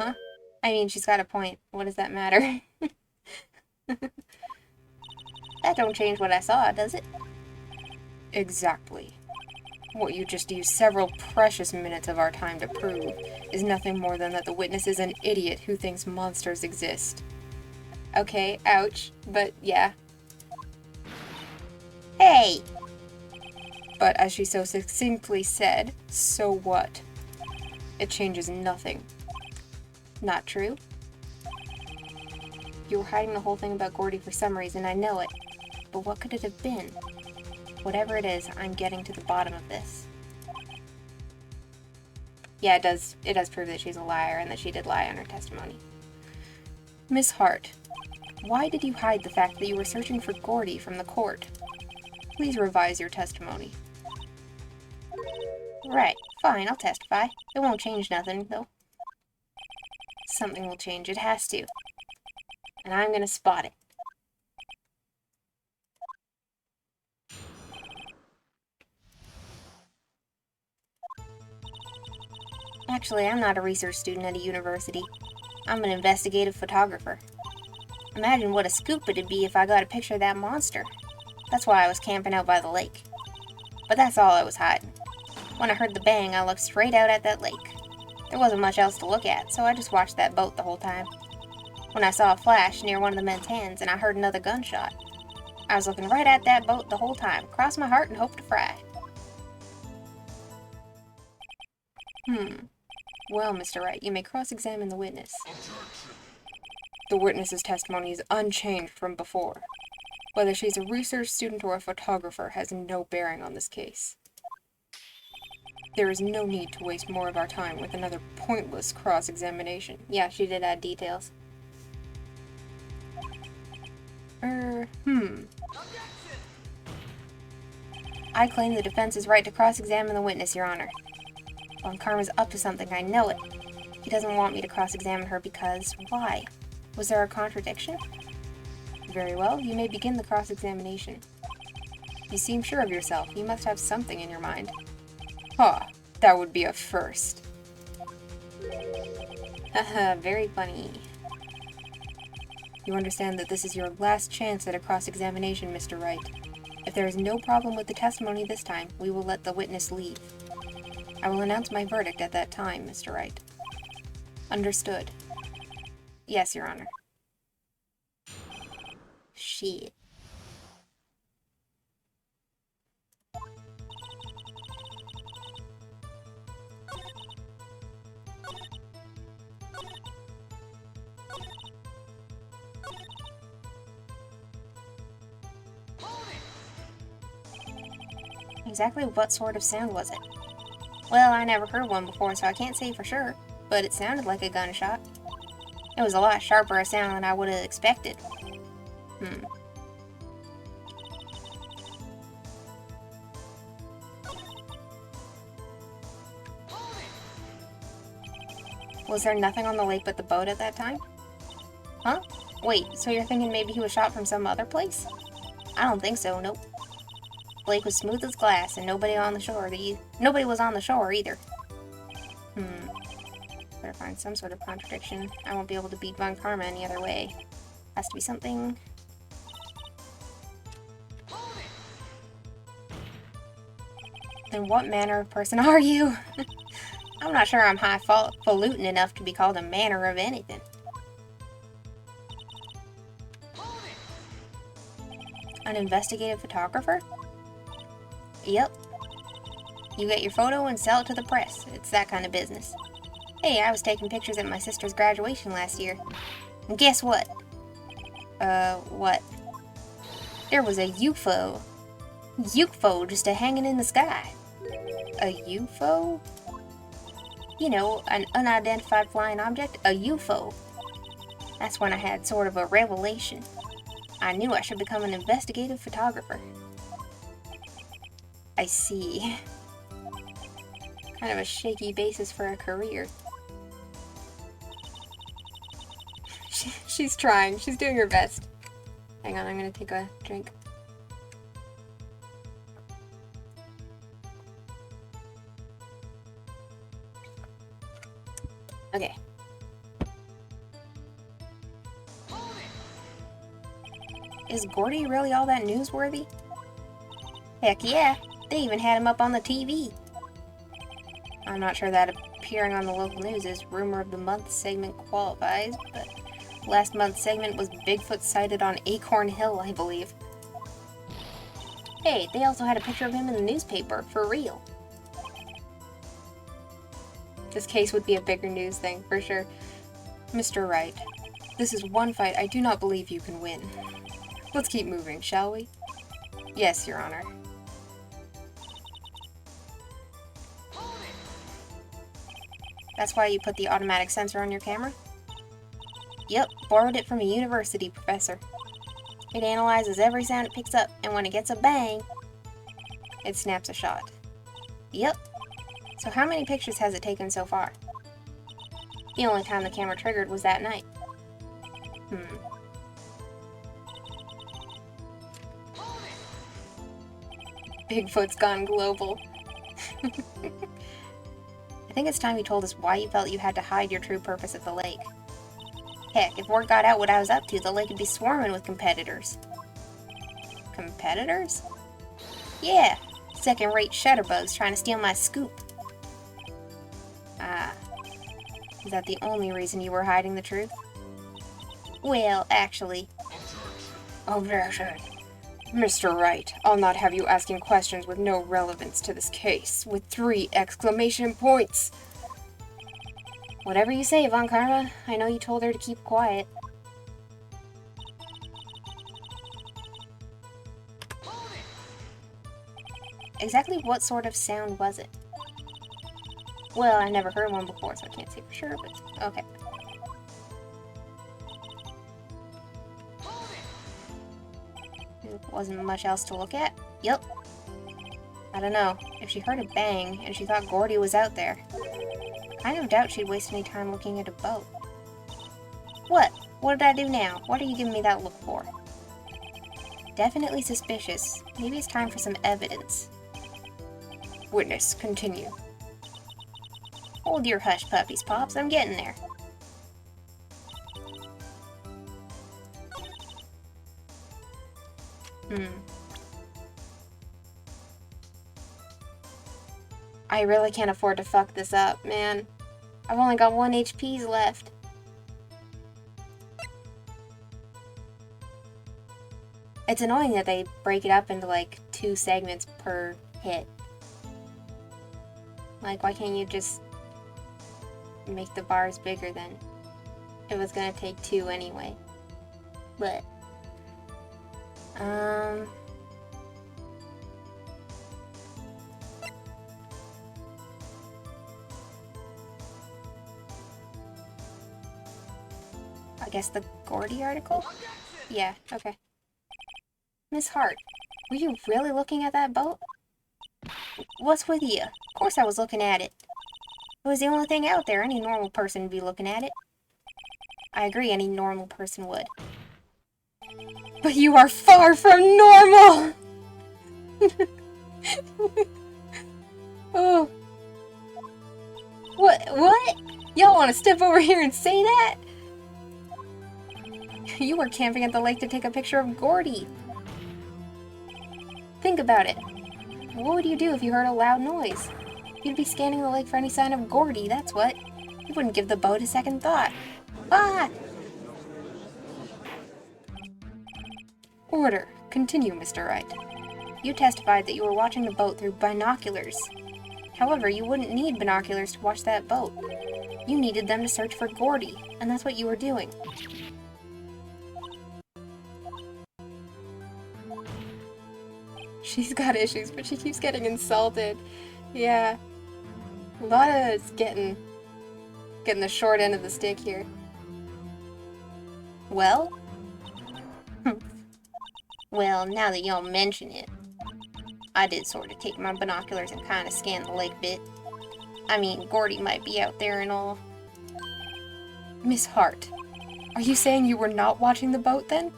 Huh? I mean, she's got a point. What does that matter? That don't change what I saw, does it? Exactly. What you just used several precious minutes of our time to prove is nothing more than that the witness is an idiot who thinks monsters exist. Okay, ouch. But yeah. Hey! But as she so succinctly said, so what? It changes nothing. Not true. You were hiding the whole thing about Gordy for some reason, I know it. But what could it have been? Whatever it is, I'm getting to the bottom of this. Yeah, it does prove that she's a liar and that she did lie on her testimony. Miss Hart, why did you hide the fact that you were searching for Gordy from the court? Please revise your testimony. Right, fine, I'll testify. It won't change nothing, though. Something will change, it has to. And I'm gonna spot it. Actually, I'm not a research student at a university. I'm an investigative photographer. Imagine what a scoop it'd be if I got a picture of that monster. That's why I was camping out by the lake. But that's all I was hiding. When I heard the bang, I looked straight out at that lake. There wasn't much else to look at, so I just watched that boat the whole time. When I saw a flash near one of the men's hands and I heard another gunshot, I was looking right at that boat the whole time, crossed my heart and hoped to fry. Well, Mr. Wright, you may cross-examine the witness. The witness's testimony is unchanged from before. Whether she's a research student or a photographer has no bearing on this case. There is no need to waste more of our time with another pointless cross-examination. Yeah, she did add details. I claim the defense's right to cross-examine the witness, Your Honor. Von Karma's up to something, I know it. He doesn't want me to cross-examine her because... why? Was there a contradiction? Very well, you may begin the cross-examination. You seem sure of yourself. You must have something in your mind. Ha! That would be a first. Haha, very funny. You understand that this is your last chance at a cross-examination, Mr. Wright. If there is no problem with the testimony this time, we will let the witness leave. I will announce my verdict at that time, Mr. Wright. Understood. Yes, Your Honor. Shit. Exactly what sort of sound was it? Well, I never heard one before, so I can't say for sure, but it sounded like a gunshot. It was a lot sharper a sound than I would have expected. Was there nothing on the lake but the boat at that time? Huh? Wait, so you're thinking maybe he was shot from some other place? I don't think so, nope. The lake was smooth as glass and nobody was on the shore either. Better find some sort of contradiction. I won't be able to beat Von Karma any other way. Has to be something... Then what manner of person are you? I'm not sure I'm highfalutin enough to be called a manner of anything. An investigative photographer? Yep. You get your photo and sell it to the press. It's that kind of business. Hey, I was taking pictures at my sister's graduation last year. And guess what? What? There was a UFO. UFO just hanging in the sky. A UFO? You know, an unidentified flying object, a UFO. That's when I had sort of a revelation. I knew I should become an investigative photographer. I see. Kind of a shaky basis for a career. She's trying. She's doing her best. Hang on, I'm gonna take a drink. Okay. Is Gordy really all that newsworthy? Heck yeah, they even had him up on the TV. I'm not sure that appearing on the local news as Rumor of the Month segment qualifies, but last month's segment was Bigfoot sighted on Acorn Hill, I believe. Hey, they also had a picture of him in the newspaper, for real. This case would be a bigger news thing, for sure. Mr. Wright, this is one fight I do not believe you can win. Let's keep moving, shall we? Yes, Your Honor. That's why you put the automatic sensor on your camera? Yep, borrowed it from a university professor. It analyzes every sound it picks up, and when it gets a bang, it snaps a shot. Yep. So how many pictures has it taken so far? The only time the camera triggered was that night. Bigfoot's gone global. I think it's time you told us why you felt you had to hide your true purpose at the lake. Heck, if word got out what I was up to, the lake would be swarming with competitors. Competitors? Yeah, second-rate shutterbugs trying to steal my scoop. Ah, is that the only reason you were hiding the truth? Well, actually... Objection. Mr. Wright, I'll not have you asking questions with no relevance to this case, with 3 exclamation points! Whatever you say, Von Karma. I know you told her to keep quiet. Exactly what sort of sound was it? Well, I never heard one before, so I can't say for sure, but okay. There wasn't much else to look at. Yep. I don't know. If she heard a bang, and she thought Gordy was out there, I have no doubt she'd waste any time looking at a boat. What? What did I do now? What are you giving me that look for? Definitely suspicious. Maybe it's time for some evidence. Witness, continue. Hold your hush puppies, Pops. I'm getting there. I really can't afford to fuck this up, man. I've only got 1 HP's left. It's annoying that they break it up into like 2 segments per hit. Like, why can't you just make the bars bigger then? It was gonna take 2 anyway. But, I guess the Gordy article? Yeah, okay. Miss Hart, were you really looking at that boat? What's with you? Of course I was looking at it. It was the only thing out there. Any normal person would be looking at it. I agree, any normal person would. But you are far from normal! Oh. What? Y'all want to step over here and say that? You were camping at the lake to take a picture of Gordy. Think about it. What would you do if you heard a loud noise? You'd be scanning the lake for any sign of Gordy, that's what. You wouldn't give the boat a second thought. Ah! Order. Continue, Mr. Wright. You testified that you were watching the boat through binoculars. However, you wouldn't need binoculars to watch that boat. You needed them to search for Gordy, and that's what you were doing. She's got issues, but she keeps getting insulted. Yeah. Lotta's getting the short end of the stick here. Well? Well, now that y'all mention it, I did sort of take my binoculars and kind of scan the lake a bit. I mean, Gordy might be out there and all. Miss Hart, are you saying you were not watching the boat then?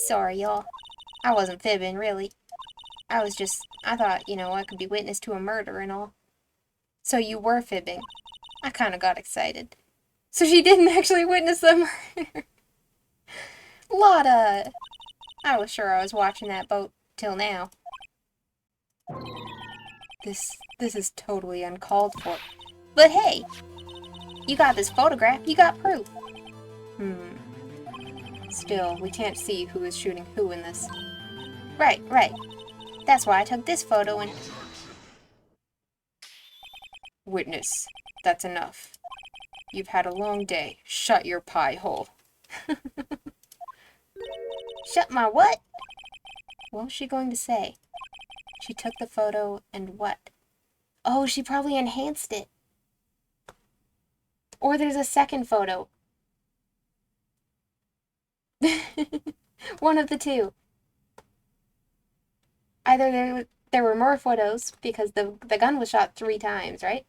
Sorry, y'all. I wasn't fibbing, really. I thought, I could be witness to a murder and all. So you were fibbing. I kind of got excited. So she didn't actually witness the murder. Lotta! I was sure I was watching that boat till now. This is totally uncalled for. But hey! You got this photograph, you got proof. Still, we can't see who is shooting who in this. Right. That's why I took this photo and... Witness, that's enough. You've had a long day. Shut your pie hole. Shut my what? What was she going to say? She took the photo and what? Oh, she probably enhanced it. Or there's a second photo. One of the two. Either there were more photos, because the gun was shot 3 times, right?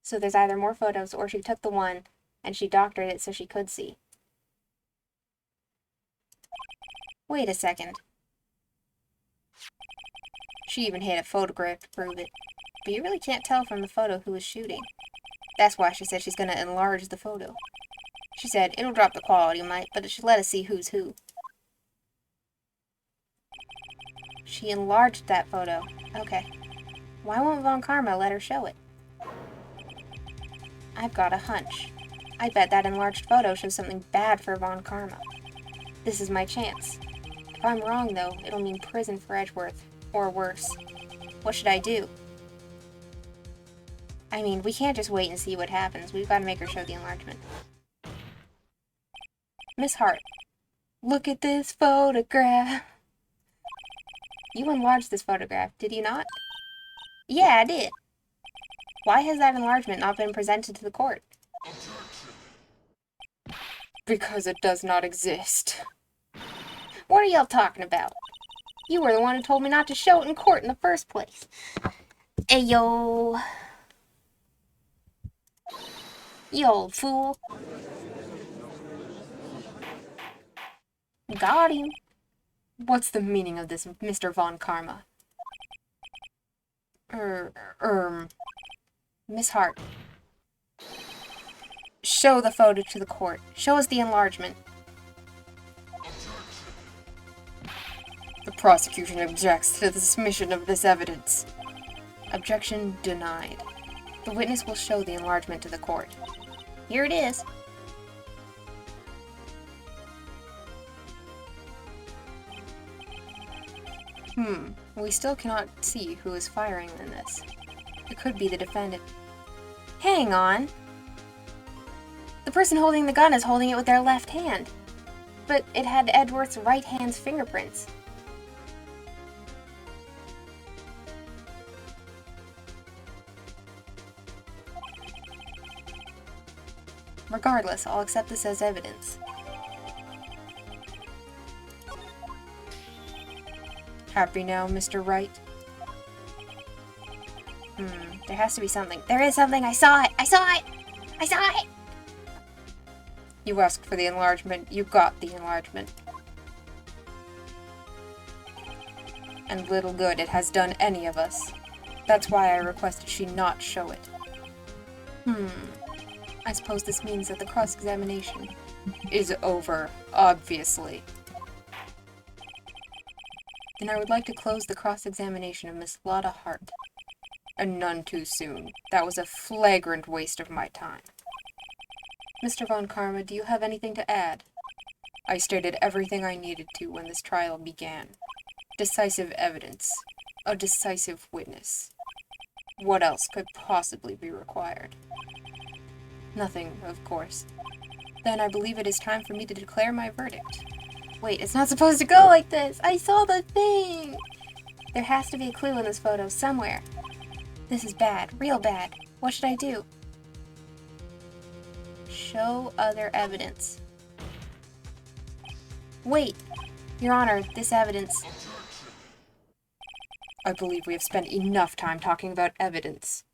So there's either more photos, or she took the one and she doctored it so she could see. Wait a second. She even had a photograph to prove it. But you really can't tell from the photo who was shooting. That's why she said she's going to enlarge the photo. She said it'll drop the quality, might, but it should let us see who's who. She enlarged that photo. Okay. Why won't Von Karma let her show it? I've got a hunch. I bet that enlarged photo shows something bad for Von Karma. This is my chance. If I'm wrong, though, it'll mean prison for Edgeworth. Or worse. What should I do? I mean, we can't just wait and see what happens. We've got to make her show the enlargement. Miss Hart, look at this photograph. You enlarged this photograph, did you not? Yeah, I did. Why has that enlargement not been presented to the court? Because it does not exist. What are y'all talking about? You were the one who told me not to show it in court in the first place. Ayo. You old fool. Got him. What's the meaning of this, Mr. Von Karma? Miss Hart. Show the photo to the court. Show us the enlargement. The prosecution objects to the submission of this evidence. Objection denied. The witness will show the enlargement to the court. Here it is. We still cannot see who is firing in this. It could be the defendant. Hang on. The person holding the gun is holding it with their left hand. But it had Edgeworth's right hand's fingerprints. Regardless, I'll accept this as evidence. Happy now, Mr. Wright? There has to be something. There is something! I saw it! I saw it! I saw it! You asked for the enlargement. You got the enlargement. And little good it has done any of us. That's why I requested she not show it. I suppose this means that the cross-examination is over, obviously. Then I would like to close the cross-examination of Miss Lotta Hart. And none too soon. That was a flagrant waste of my time. Mr. Von Karma, do you have anything to add? I stated everything I needed to when this trial began. Decisive evidence. A decisive witness. What else could possibly be required? Nothing, of course. Then I believe it is time for me to declare my verdict. Wait, it's not supposed to go like this! I saw the thing! There has to be a clue in this photo somewhere. This is bad. Real bad. What should I do? Show other evidence. Wait, Your Honor, this evidence... I believe we have spent enough time talking about evidence.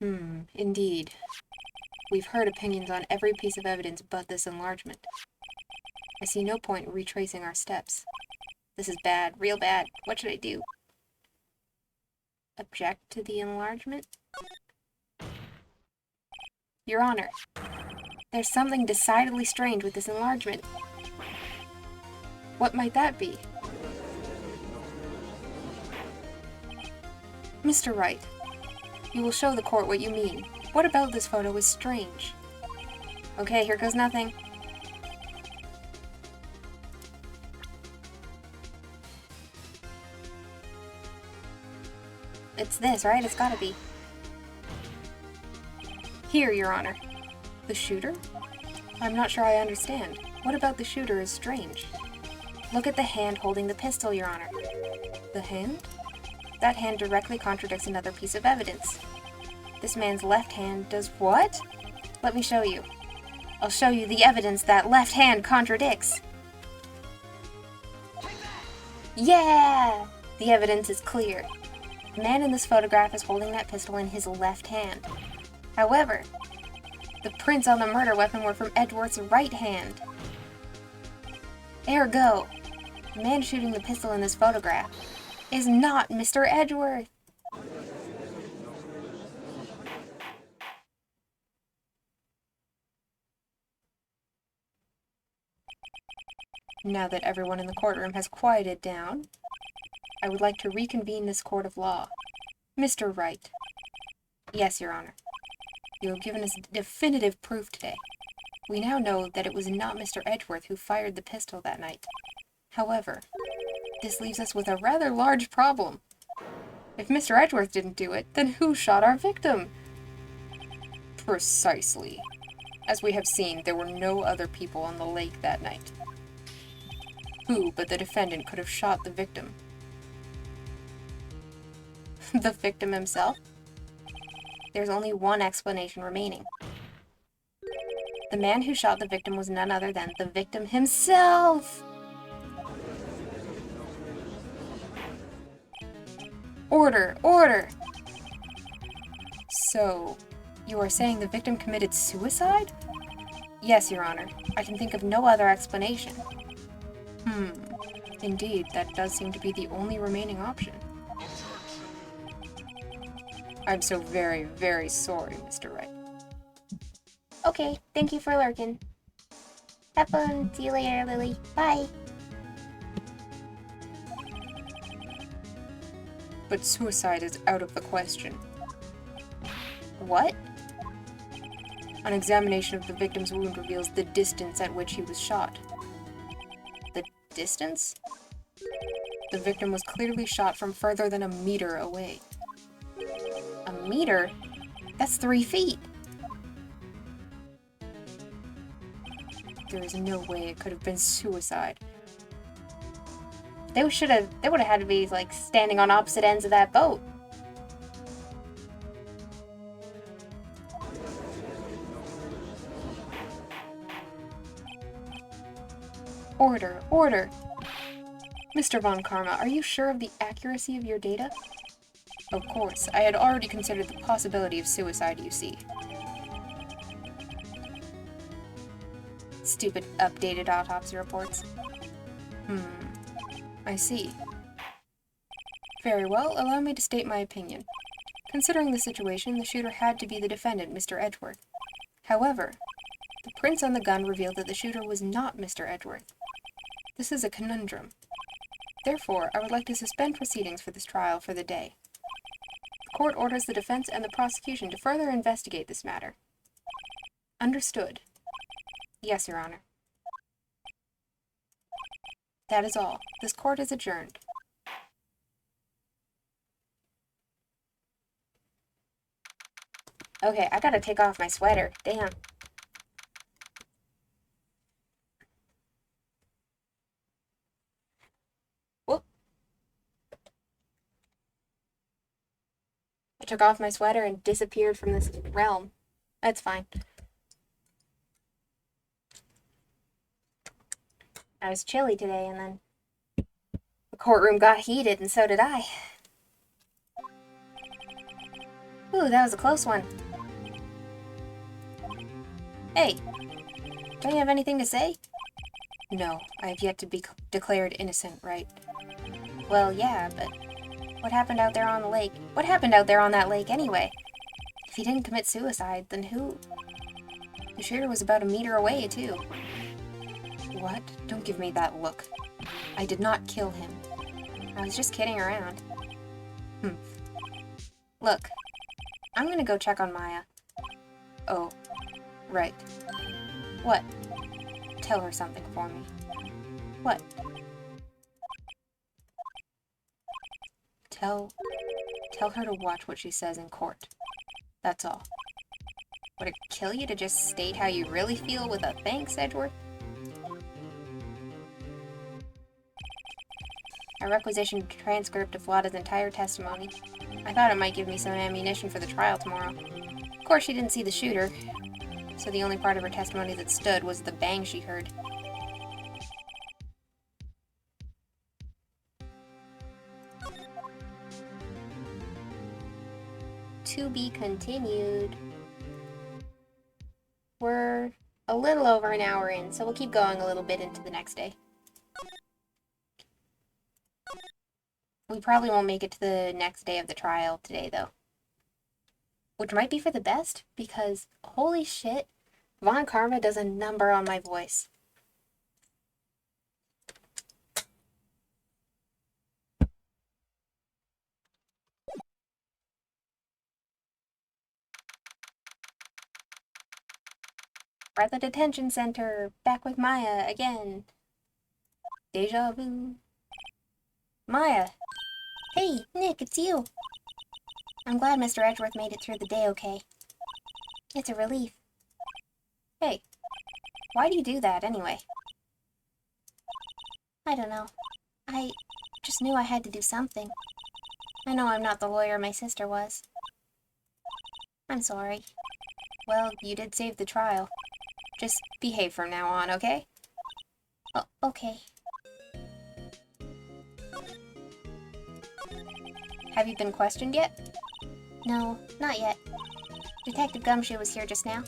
Indeed. We've heard opinions on every piece of evidence but this enlargement. I see no point in retracing our steps. This is bad, real bad. What should I do? Object to the enlargement? Your Honor, there's something decidedly strange with this enlargement. What might that be? Mr. Wright, you will show the court what you mean. What about this photo is strange? Okay, here goes nothing. It's this, right? It's gotta be. Here, Your Honor. The shooter? I'm not sure I understand. What about the shooter is strange? Look at the hand holding the pistol, Your Honor. The hand? That hand directly contradicts another piece of evidence. This man's left hand does what? Let me show you. I'll show you the evidence that left hand contradicts. Yeah! The evidence is clear. The man in this photograph is holding that pistol in his left hand. However, the prints on the murder weapon were from Edgeworth's right hand. Ergo, the man shooting the pistol in this photograph is not Mr. Edgeworth. Now that everyone in the courtroom has quieted down, I would like to reconvene this court of law. Mr. Wright. Yes, Your Honor. You have given us definitive proof today. We now know that it was not Mr. Edgeworth who fired the pistol that night. However, this leaves us with a rather large problem. If Mr. Edgeworth didn't do it, then who shot our victim? Precisely. As we have seen, there were no other people on the lake that night. Who but the defendant could have shot the victim? The victim himself? There's only one explanation remaining. The man who shot the victim was none other than the victim himself! Order! Order! So, you are saying the victim committed suicide? Yes, Your Honor. I can think of no other explanation. Indeed, that does seem to be the only remaining option. I'm so very, very sorry, Mr. Wright. Okay, thank you for lurking. Have fun. See you later, Lily. Bye. But suicide is out of the question. What? An examination of the victim's wound reveals the distance at which he was shot. The distance? The victim was clearly shot from further than a meter away. A meter? That's 3 feet. There is no way it could have been suicide. They would have had to be, like, standing on opposite ends of that boat. Order! Order! Mr. Von Karma, are you sure of the accuracy of your data? Of course, I had already considered the possibility of suicide, you see. Stupid updated autopsy reports. I see. Very well, allow me to state my opinion. Considering the situation, the shooter had to be the defendant, Mr. Edgeworth. However, the prints on the gun revealed that the shooter was not Mr. Edgeworth. This is a conundrum. Therefore, I would like to suspend proceedings for this trial for the day. The court orders the defense and the prosecution to further investigate this matter. Understood. Yes, Your Honor. That is all. This court is adjourned. Okay, I gotta take off my sweater. Damn. Whoop. I took off my sweater and disappeared from this realm. That's fine. I was chilly today, and then the courtroom got heated, and so did I. Ooh, that was a close one. Hey, don't you have anything to say? No, I have yet to be declared innocent, right? Well, yeah, but what happened out there on the lake? What happened out there on that lake anyway? If he didn't commit suicide, then who? The shooter was about a meter away, too. What? Don't give me that look. I did not kill him. I was just kidding around. Hmm. Look, I'm gonna go check on Maya. Oh, right. What? Tell her something for me. What? Tell her to watch what she says in court. That's all. Would it kill you to just state how you really feel with a thanks, Edgeworth? I requisitioned a transcript of Wada's entire testimony. I thought it might give me some ammunition for the trial tomorrow. Of course, she didn't see the shooter, so the only part of her testimony that stood was the bang she heard. To be continued. We're a little over an hour in, so we'll keep going a little bit into the next day. We probably won't make it to the next day of the trial today, though. Which might be for the best, because holy shit, Von Karma does a number on my voice. We're at the detention center, back with Maya again. Deja vu. Maya! Hey, Nick, it's you! I'm glad Mr. Edgeworth made it through the day okay. It's a relief. Hey, why do you do that anyway? I don't know. I just knew I had to do something. I know I'm not the lawyer my sister was. I'm sorry. Well, you did save the trial. Just behave from now on, okay? Okay. Have you been questioned yet? No, not yet. Detective Gumshoe was here just now.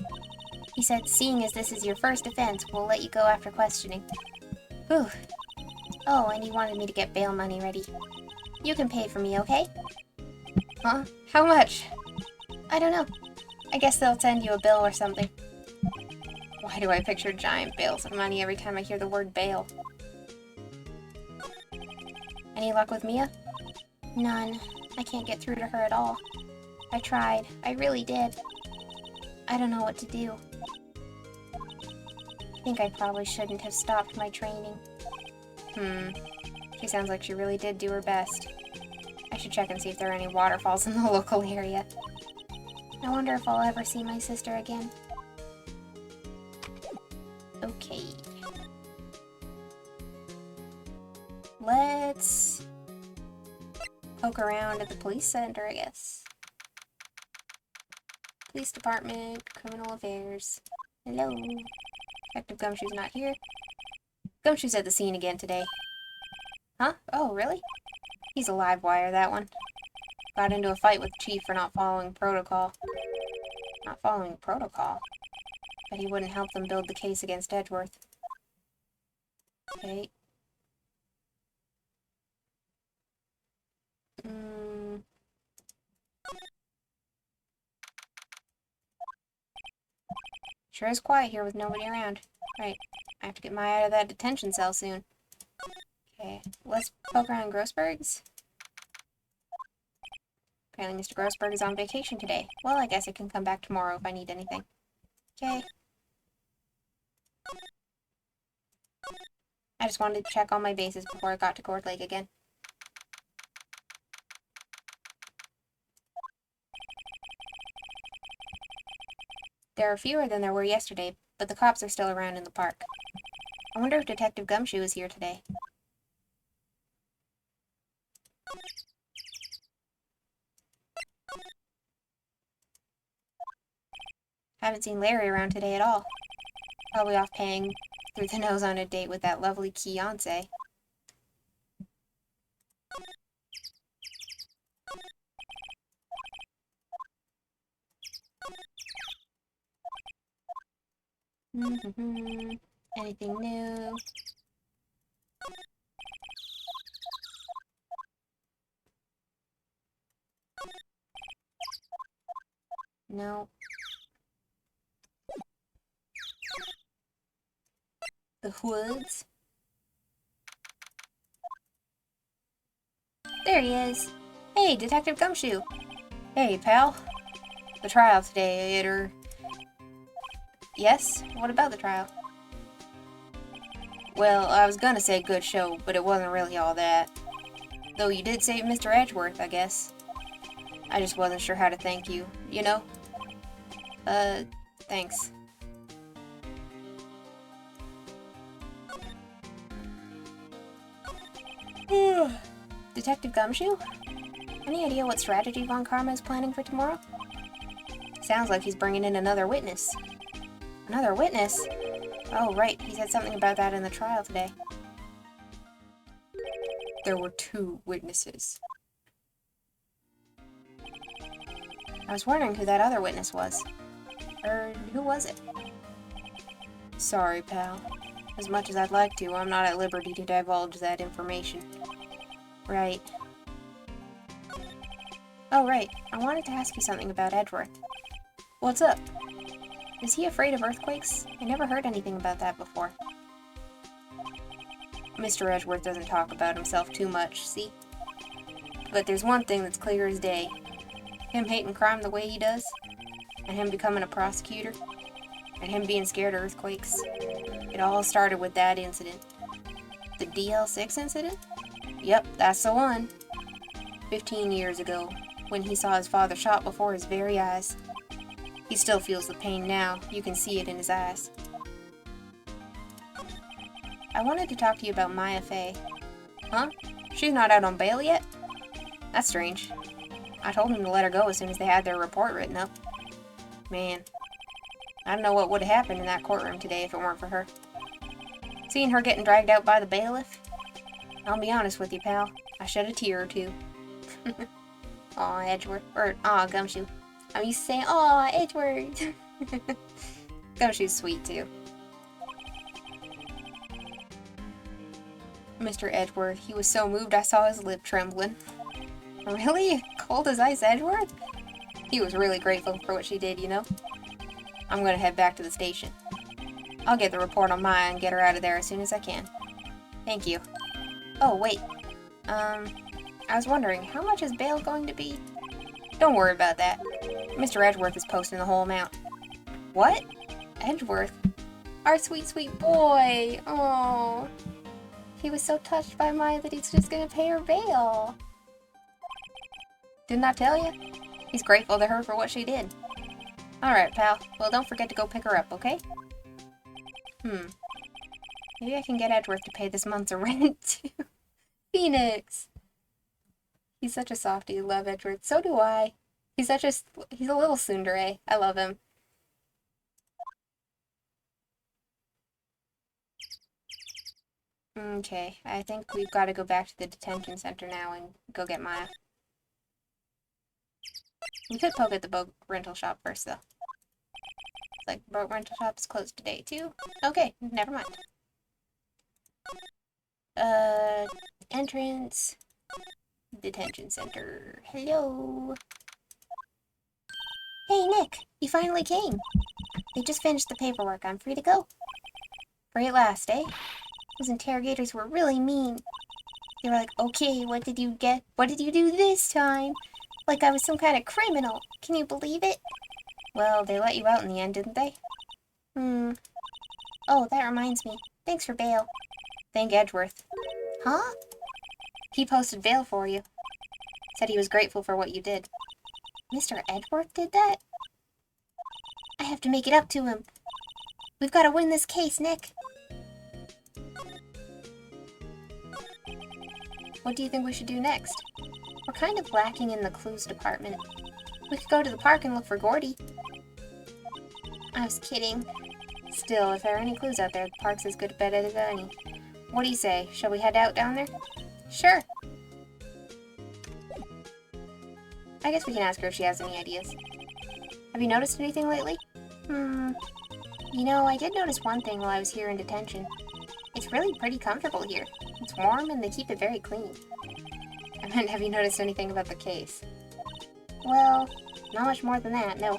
He said, seeing as this is your first offense, we'll let you go after questioning. Whew. Oh, and he wanted me to get bail money ready. You can pay for me, okay? Huh? How much? I don't know. I guess they'll send you a bill or something. Why do I picture giant bales of money every time I hear the word bail? Any luck with Mia? None. I can't get through to her at all. I tried. I really did. I don't know what to do. I think I probably shouldn't have stopped my training. She sounds like she really did do her best. I should check and see if there are any waterfalls in the local area. I wonder if I'll ever see my sister again. Okay. Let's poke around at the police center, I guess. Police department, criminal affairs. Hello. Detective Gumshoe's not here. Gumshoe's at the scene again today. Huh? Oh, really? He's a live wire, that one. Got into a fight with the chief for not following protocol. Not following protocol? But he wouldn't help them build the case against Edgeworth. Okay. Sure is quiet here with nobody around. Right. I have to get Maya out of that detention cell soon. Okay. Let's poke around Grossberg's. Apparently Mr. Grossberg is on vacation today. Well, I guess I can come back tomorrow if I need anything. Okay. I just wanted to check all my bases before I got to Court Lake again. There are fewer than there were yesterday, but the cops are still around in the park. I wonder if Detective Gumshoe is here today. Haven't seen Larry around today at all. Probably off paying through the nose on a date with that lovely Beyonce. Anything new? No. The woods? There he is. Hey, Detective Gumshoe. Hey, pal. The trial today, Yes? What about the trial? Well, I was gonna say good show, but it wasn't really all that. Though you did save Mr. Edgeworth, I guess. I just wasn't sure how to thank you, you know? Thanks. Detective Gumshoe? Any idea what strategy Von Karma is planning for tomorrow? Sounds like he's bringing in another witness. Another witness? Oh, right. He said something about that in the trial today. There were 2 witnesses. I was wondering who that other witness was. Or who was it? Sorry, pal. As much as I'd like to, I'm not at liberty to divulge that information. Right. Oh, right. I wanted to ask you something about Edgeworth. What's up? Is he afraid of earthquakes? I never heard anything about that before. Mr. Edgeworth doesn't talk about himself too much, see? But there's one thing that's clear as day. Him hating crime the way he does, and him becoming a prosecutor, and him being scared of earthquakes. It all started with that incident. The DL6 incident? Yep, that's the one. 15 years ago, when he saw his father shot before his very eyes. He still feels the pain now. You can see it in his eyes. I wanted to talk to you about Maya Fey. Huh? She's not out on bail yet? That's strange. I told him to let her go as soon as they had their report written up. Man, I don't know what would have happened in that courtroom today if it weren't for her. Seeing her getting dragged out by the bailiff? I'll be honest with you, pal. I shed a tear or two. Aw, Edgeworth. Or, aw, Gumshoe. I'm used to saying, aw, Edgeworth. Gumshoe's sweet, too. Mr. Edgeworth, he was so moved I saw his lip trembling. Really? Cold as ice, Edgeworth? He was really grateful for what she did, you know? I'm gonna head back to the station. I'll get the report on Maya and get her out of there as soon as I can. Thank you. Oh, wait. I was wondering, how much is bail going to be? Don't worry about that. Mr. Edgeworth is posting the whole amount. What? Edgeworth? Our sweet, sweet boy! Oh, he was so touched by Maya that he's just gonna pay her bail. Didn't I tell you? He's grateful to her for what she did. Alright, pal. Well, don't forget to go pick her up, okay? Maybe I can get Edgeworth to pay this month's rent, too. Phoenix! He's such a softie. I love Edgeworth. So do I. He's a little tsundere. I love him. Okay, I think we've got to go back to the detention center now and go get Maya. We could poke at the boat rental shop first, though. It's like, boat rental shop is closed today, too. Okay, never mind. Entrance. Detention center. Hello. Hey, Nick, you finally came. They just finished the paperwork. I'm free to go. Free at last, eh? Those interrogators were really mean. They were like, okay, what did you get? What did you do this time? Like I was some kind of criminal. Can you believe it? Well, they let you out in the end, didn't they? Oh, that reminds me. Thanks for bail. Thank Edgeworth. Huh? He posted bail for you. Said he was grateful for what you did. Mr. Edgeworth did that? I have to make it up to him. We've got to win this case, Nick. What do you think we should do next? We're kind of lacking in the clues department. We could go to the park and look for Gordy. I was kidding. Still, if there are any clues out there, the park's as good a bet as any. What do you say? Shall we head out down there? Sure. I guess we can ask her if she has any ideas. Have you noticed anything lately? You know, I did notice one thing while I was here in detention. It's really pretty comfortable here. It's warm and they keep it very clean. I meant, have you noticed anything about the case? Well, not much more than that, no.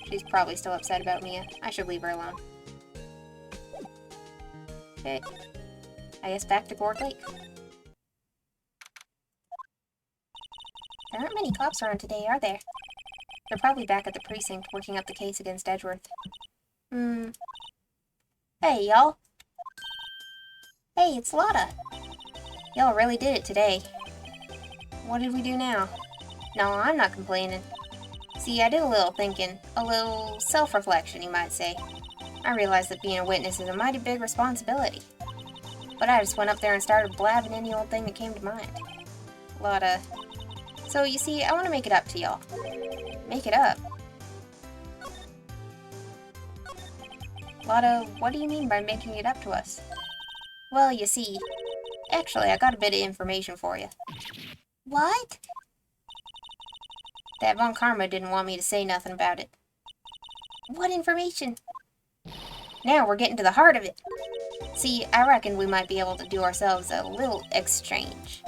She's probably still upset about Mia. I should leave her alone. Okay. I guess back to Gourd Lake. There aren't many cops around today, are there? They're probably back at the precinct working up the case against Edgeworth. Hey, y'all. Hey, it's Lotta. Y'all really did it today. What did we do now? No, I'm not complaining. See, I did a little thinking, a little self-reflection, you might say. I realized that being a witness is a mighty big responsibility. But I just went up there and started blabbing any old thing that came to mind. Lotta. So, you see, I want to make it up to y'all. Make it up? Lotta, what do you mean by making it up to us? Well, you see, actually, I got a bit of information for you. What? That Von Karma didn't want me to say nothing about it. What information? Now we're getting to the heart of it. See, I reckon we might be able to do ourselves a little exchange.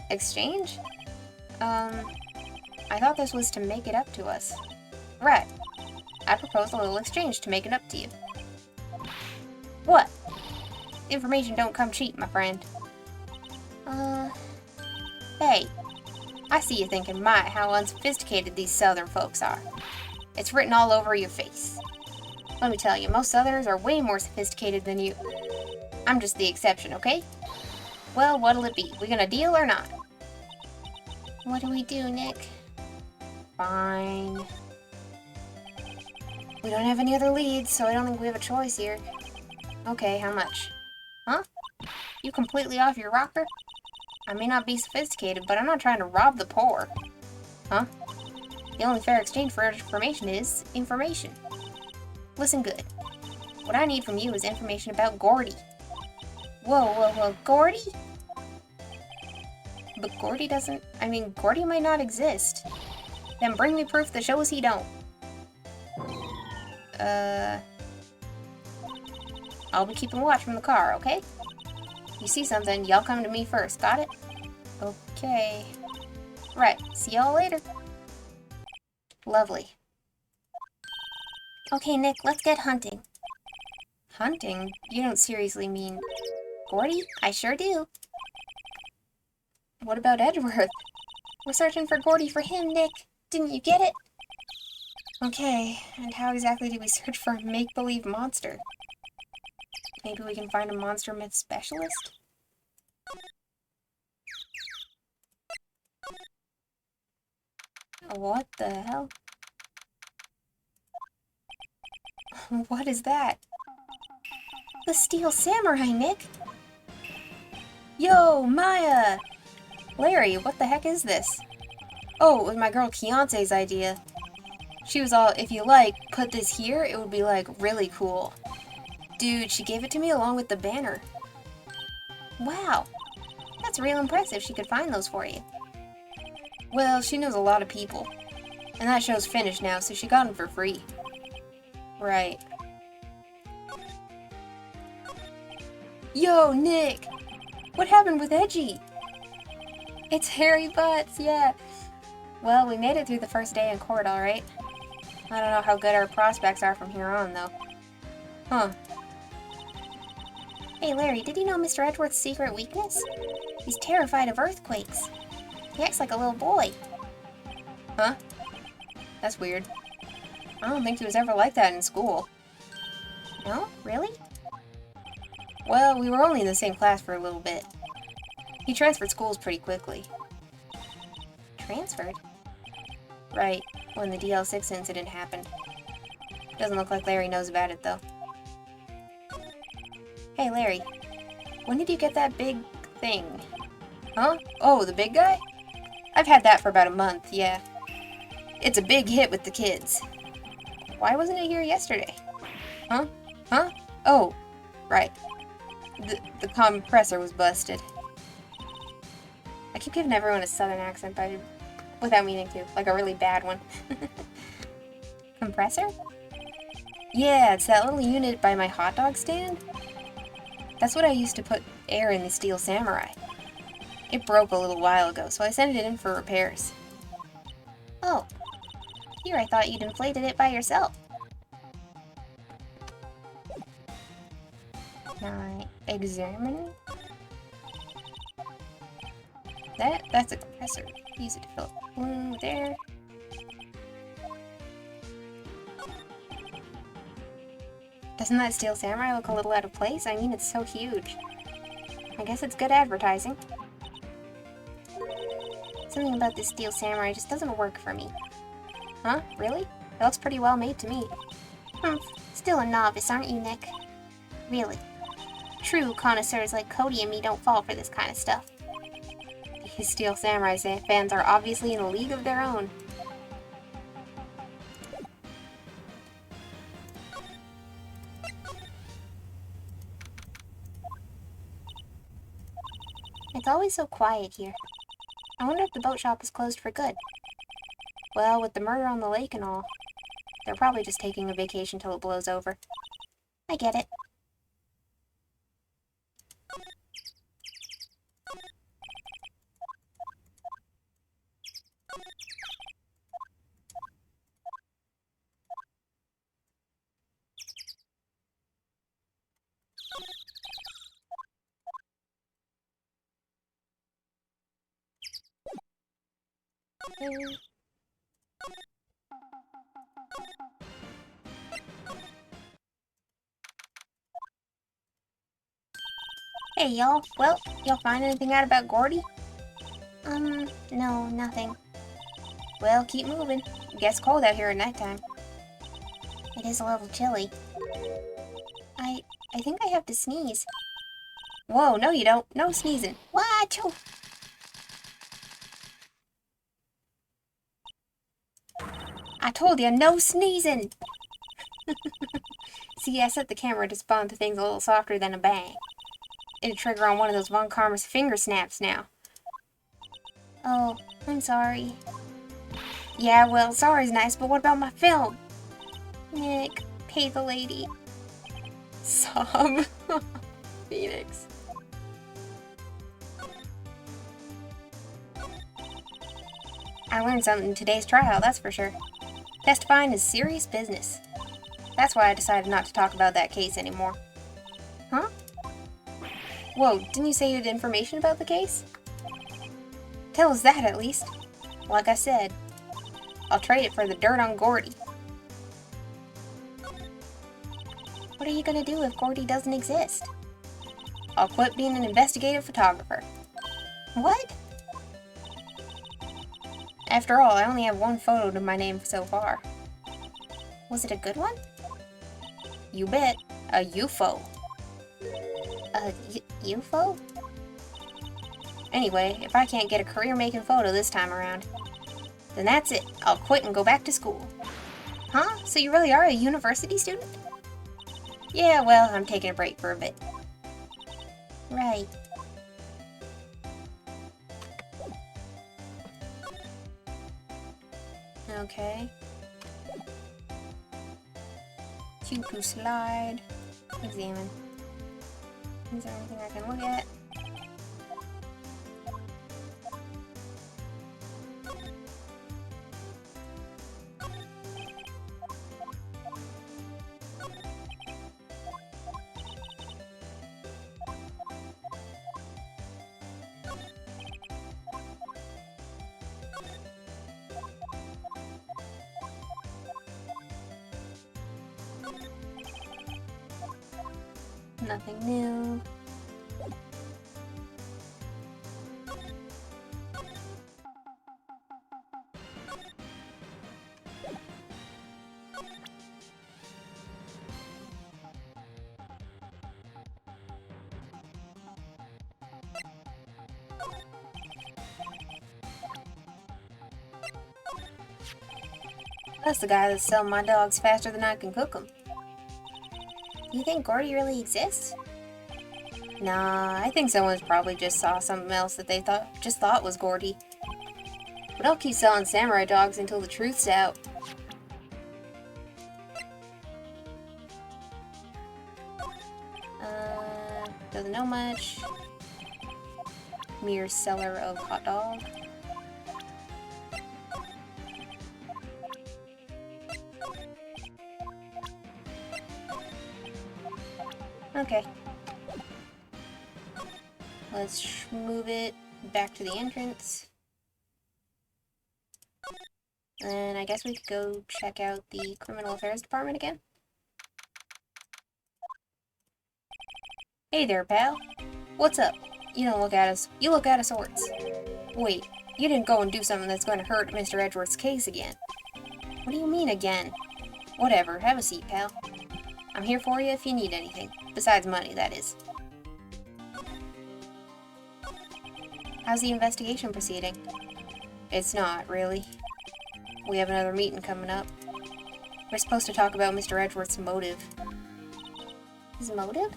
Exchange? I thought this was to make it up to us. Right. I propose a little exchange to make it up to you. What? Information don't come cheap, my friend. Hey. I see you thinking, my, how unsophisticated these southern folks are. It's written all over your face. Let me tell you, most southerners are way more sophisticated than you. I'm just the exception, okay? Well, what'll it be? We gonna deal or not? What do we do, Nick? Fine. We don't have any other leads, so I don't think we have a choice here. Okay, how much? Huh? You completely off your rocker? I may not be sophisticated, but I'm not trying to rob the poor. Huh? The only fair exchange for information is information. Listen good. What I need from you is information about Gordy. Whoa, Gordy? But Gordy doesn't... I mean, Gordy might not exist. Then bring me proof that shows he don't. I'll be keeping watch from the car, okay? You see something, y'all come to me first, got it? Okay. Right, see y'all later. Lovely. Okay, Nick, let's get hunting. Hunting? You don't seriously mean... Gordy? I sure do. What about Edgeworth? We're searching for Gordy for him, Nick. Didn't you get it? Okay, and how exactly do we search for a make-believe monster? Maybe we can find a monster myth specialist? What the hell? What is that? The Steel Samurai, Nick! Yo, Maya! Larry, what the heck is this? Oh, it was my girl Keonce's idea. She was all, if you like, put this here, it would be like really cool. Dude, she gave it to me along with the banner. Wow, that's real impressive she could find those for you. Well, she knows a lot of people. And that show's finished now, so she got them for free. Right. Yo, Nick! What happened with Edgy? It's Harry Butts, yeah. Well, we made it through the first day in court, alright. I don't know how good our prospects are from here on, though. Huh. Hey, Larry, did you know Mr. Edgeworth's secret weakness? He's terrified of earthquakes. He acts like a little boy. Huh? That's weird. I don't think he was ever like that in school. No? Really? Well, we were only in the same class for a little bit. He transferred schools pretty quickly. Transferred? Right, when the DL6 incident happened. Doesn't look like Larry knows about it, though. Hey, Larry. When did you get that big thing? Huh? Oh, the big guy? I've had that for about a month, yeah. It's a big hit with the kids. Why wasn't it here yesterday? Huh? Huh? Oh, right. The compressor was busted. I keep giving everyone a southern accent, but without meaning to. Like a really bad one. Compressor? Yeah, it's that little unit by my hot dog stand. That's what I used to put air in the Steel Samurai. It broke a little while ago, so I sent it in for repairs. Oh. Here, I thought you'd inflated it by yourself. Now, examine. That's a compressor. Use it to fill up the balloon with air. Doesn't that Steel Samurai look a little out of place? I mean, it's so huge. I guess it's good advertising. Something about this Steel Samurai just doesn't work for me. Huh? Really? It looks pretty well made to me. Still a novice, aren't you, Nick? Really. True connoisseurs like Cody and me don't fall for this kind of stuff. These Steel Samurai fans are obviously in a league of their own. It's always so quiet here. I wonder if the boat shop is closed for good. Well, with the murder on the lake and all, they're probably just taking a vacation till it blows over. I get it. Hey, y'all. Well, y'all find anything out about Gordy? No, nothing. Well, keep moving. It gets cold out here at nighttime. It is a little chilly. I think I have to sneeze. Whoa, no you don't. No sneezing. What? I told you, no sneezing! See, I set the camera to spawn to things a little softer than a bang. It'll trigger on one of those Von Karma's finger snaps now. Oh, I'm sorry. Yeah, well, sorry's nice, but what about my film? Nick, pay the lady. Sob. Phoenix. I learned something in today's trial, that's for sure. Testifying is serious business. That's why I decided not to talk about that case anymore. Huh? Whoa, didn't you say you had information about the case? Tell us that at least. Like I said, I'll trade it for the dirt on Gordy. What are you gonna do if Gordy doesn't exist? I'll quit being an investigative photographer. What? After all, I only have one photo to my name so far. Was it a good one? You bet. A UFO. A UFO? Anyway, if I can't get a career-making photo this time around, then that's it. I'll quit and go back to school. Huh? So you really are a university student? Yeah, well, I'm taking a break for a bit. Right. Okay. Q2 slide. Examine. Is there anything I can look at? Nothing new. That's the guy that's selling my dogs faster than I can cook them. Do you think Gordy really exists? Nah, I think someone's probably just saw something else that they thought was Gordy. But I'll keep selling samurai dogs until the truth's out. Doesn't know much. Mere seller of hot dog. Okay. Let's move it back to the entrance. And I guess we could go check out the Criminal Affairs Department again. Hey there, pal. What's up? You don't look at us. You look out of sorts. Wait, you didn't go and do something that's going to hurt Mr. Edgeworth's case again. What do you mean again? Whatever, have a seat, pal. I'm here for you if you need anything. Besides money, that is. How's the investigation proceeding? It's not, really. We have another meeting coming up. We're supposed to talk about Mr. Edgeworth's motive. His motive?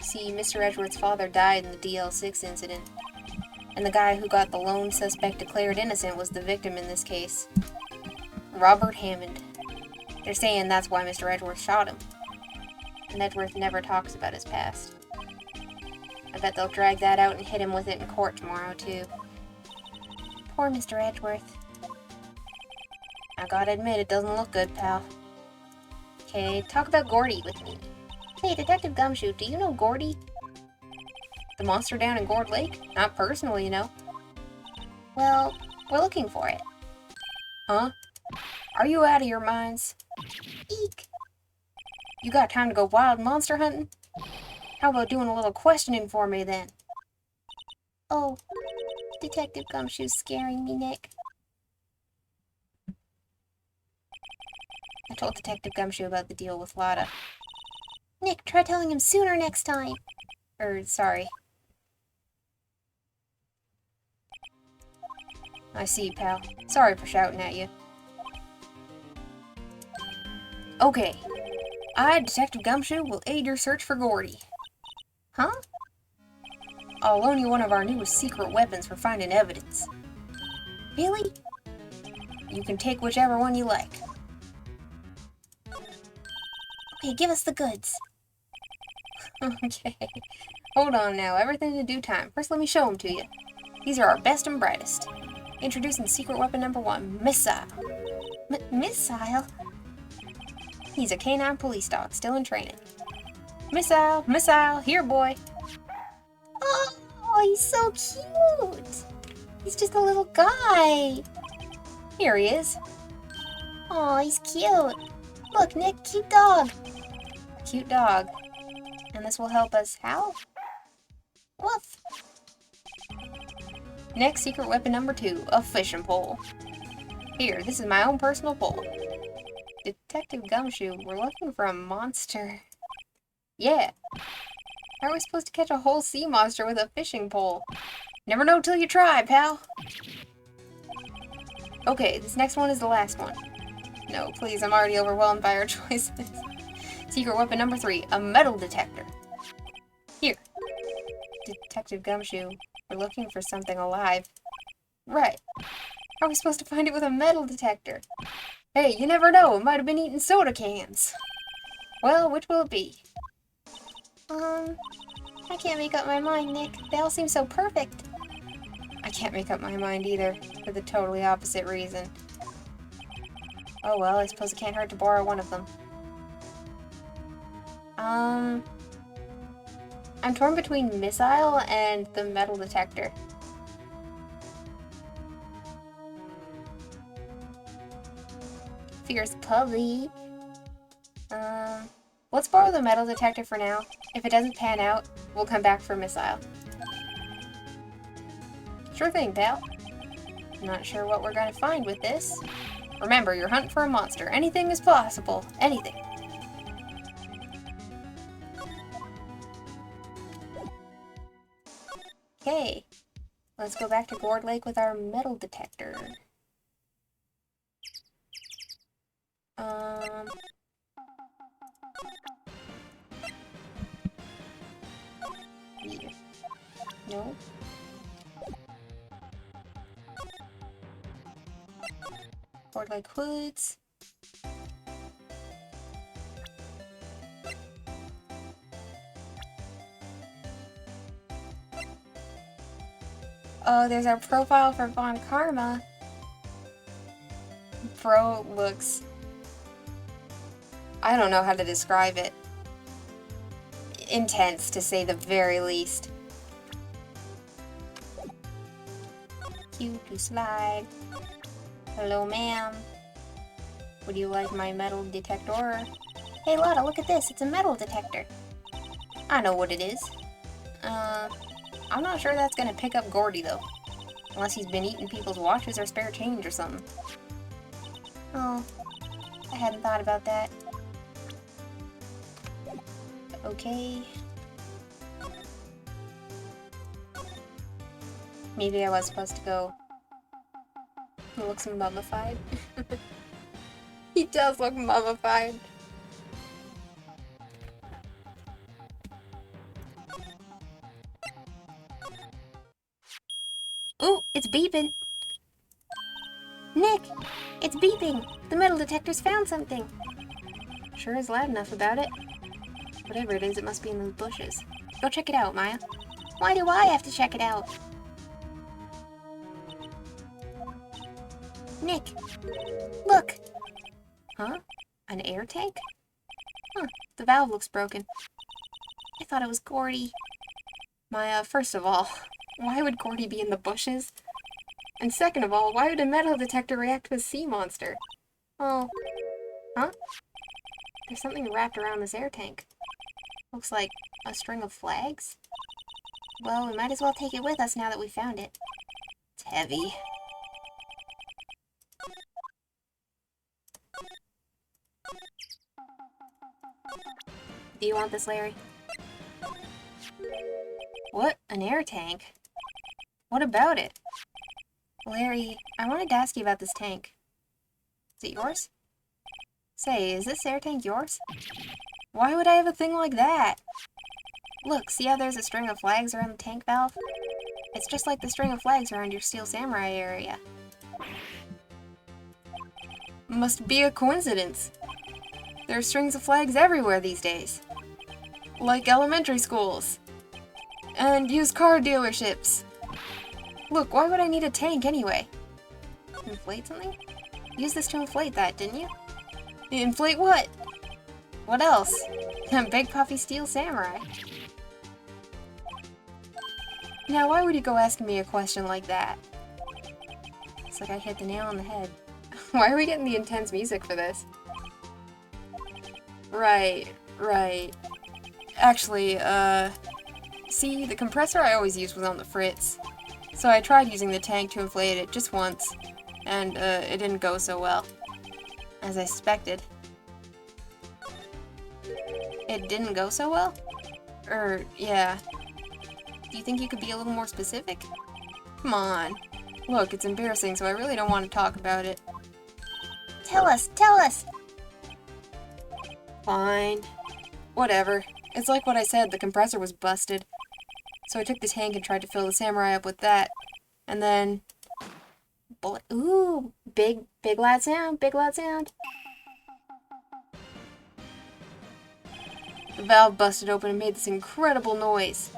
See, Mr. Edgeworth's father died in the DL6 incident, and the guy who got the lone suspect declared innocent was the victim in this case. Robert Hammond. They're saying that's why Mr. Edgeworth shot him. And Edgeworth never talks about his past. I bet they'll drag that out and hit him with it in court tomorrow, too. Poor Mr. Edgeworth. I gotta admit, it doesn't look good, pal. Okay, talk about Gordy with me. Hey, Detective Gumshoe, do you know Gordy? The monster down in Gourd Lake? Not personally, you know. Well, we're looking for it. Huh? Are you out of your minds? Eek! You got time to go wild monster hunting? How about doing a little questioning for me, then? Oh, Detective Gumshoe's scaring me, Nick. I told Detective Gumshoe about the deal with Lotta. Nick, try telling him sooner next time. Sorry. I see, pal. Sorry for shouting at you. Okay. I, Detective Gumshoe, will aid your search for Gordy. Huh? I'll loan you one of our newest secret weapons for finding evidence. Really? You can take whichever one you like. Okay, give us the goods. Okay. Hold on now, everything in due time. First, let me show them to you. These are our best and brightest. Introducing secret weapon number 1, Missile. Missile? He's a canine police dog, still in training. Missile, Missile, here boy. Oh, he's so cute. He's just a little guy. Here he is. Oh, he's cute. Look, Nick, cute dog. Cute dog. And this will help us how? Woof. Next, secret weapon number 2, a fishing pole. Here, this is my own personal pole. Detective Gumshoe, we're looking for a monster. Yeah. How are we supposed to catch a whole sea monster with a fishing pole? Never know till you try, pal. Okay, this next one is the last one. No, please, I'm already overwhelmed by our choices. Secret weapon number 3, a metal detector. Here. Detective Gumshoe, we're looking for something alive. Right. How are we supposed to find it with a metal detector? Hey, you never know, it might have been eating soda cans. Well, which will it be? I can't make up my mind, Nick. They all seem so perfect. I can't make up my mind either, for the totally opposite reason. Oh well, I suppose it can't hurt to borrow one of them. I'm torn between Missile and the metal detector. Fierce puppy. Let's borrow the metal detector for now. If it doesn't pan out, we'll come back for Missile. Sure thing, pal. Not sure what we're gonna find with this. Remember, you're hunting for a monster. Anything is possible. Anything. Okay. Let's go back to Gourd Lake with our metal detector. No. Fort Lake Woods. Oh, there's our profile for Von Karma. Bro looks... I don't know how to describe it. Intense, to say the very least. Cute to slide. Hello, ma'am. Would you like my metal detector? Hey, Lotta, look at this. It's a metal detector. I know what it is. I'm not sure that's gonna pick up Gordy, though. Unless he's been eating people's watches or spare change or something. Oh, I hadn't thought about that. Okay. Maybe I was supposed to go... He looks mummified. He does look mummified. Ooh, it's beeping. Nick, it's beeping. The metal detector's found something. Sure is loud enough about it. Whatever it is, it must be in those bushes. Go check it out, Maya. Why do I have to check it out? Nick, look. Huh? An air tank? Huh, the valve looks broken. I thought it was Gordy. Maya, first of all, why would Gordy be in the bushes? And second of all, why would a metal detector react to a sea monster? Oh, huh? There's something wrapped around this air tank. Looks like a string of flags? Well, we might as well take it with us now that we found it. It's heavy. Do you want this, Larry? What? An air tank? What about it? Larry, I wanted to ask you about this tank. Is it yours? Say, is this air tank yours? Why would I have a thing like that? Look, see how there's a string of flags around the tank valve? It's just like the string of flags around your Steel Samurai area. Must be a coincidence. There are strings of flags everywhere these days. Like elementary schools. And used car dealerships. Look, why would I need a tank anyway? Inflate something? Use this to inflate that, didn't you? Inflate what? What else? Big puffy Steel Samurai. Now, why would you go asking me a question like that? It's like I hit the nail on the head. Why are we getting the intense music for this? Right. Actually, see, the compressor I always used was on the fritz. So I tried using the tank to inflate it just once, and it didn't go so well. As I suspected. It didn't go so well? Yeah. Do you think you could be a little more specific? Come on. Look, it's embarrassing, so I really don't want to talk about it. Tell us! Fine. Whatever. It's like what I said, the compressor was busted. So I took the tank and tried to fill the Samurai up with that. And then... Ooh! Big loud sound! Big loud sound! The valve busted open and made this incredible noise.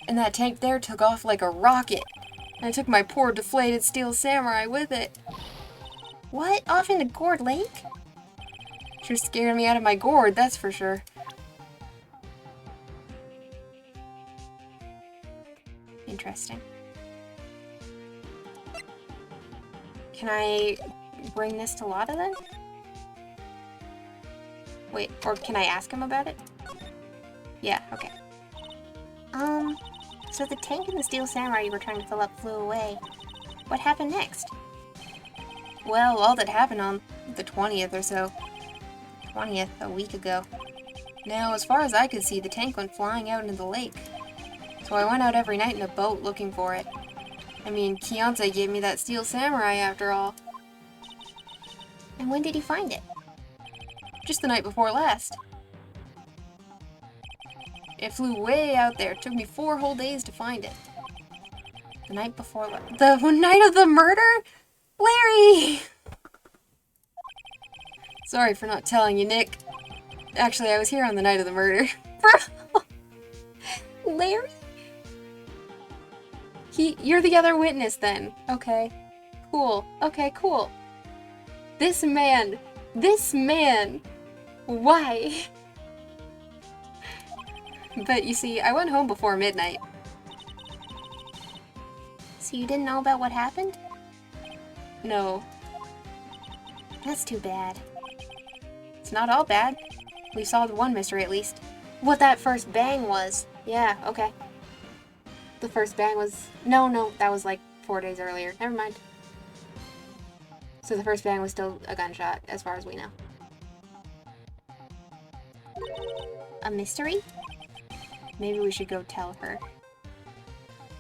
And that tank there took off like a rocket. And I took my poor deflated Steel Samurai with it. What? Off into Gourd Lake? Sure scared me out of my gourd, that's for sure. Interesting. Can I bring this to Lotta then? Wait, or can I ask him about it? Yeah, okay. So the tank and the Steel Samurai you were trying to fill up flew away. What happened next? Well, all that happened on the 20th or so. 20th, a week ago. Now, as far as I could see, the tank went flying out into the lake. So I went out every night in a boat looking for it. I mean, Kianse gave me that Steel Samurai after all. And when did you find it? Just the night before last. It flew way out there. It took me 4 whole days to find it. The night before... The night of the murder? Larry! Sorry for not telling you, Nick. Actually, I was here on the night of the murder. Bro! Larry? You're the other witness, then. Okay. Cool. Okay, cool. This man. Why? But you see, I went home before midnight. So you didn't know about what happened? No. That's too bad. It's not all bad. We solved one mystery at least. What that first bang was. Yeah, okay. The first bang was... No, that was like 4 days earlier. Never mind. So the first bang was still a gunshot, as far as we know. A mystery? Maybe we should go tell her.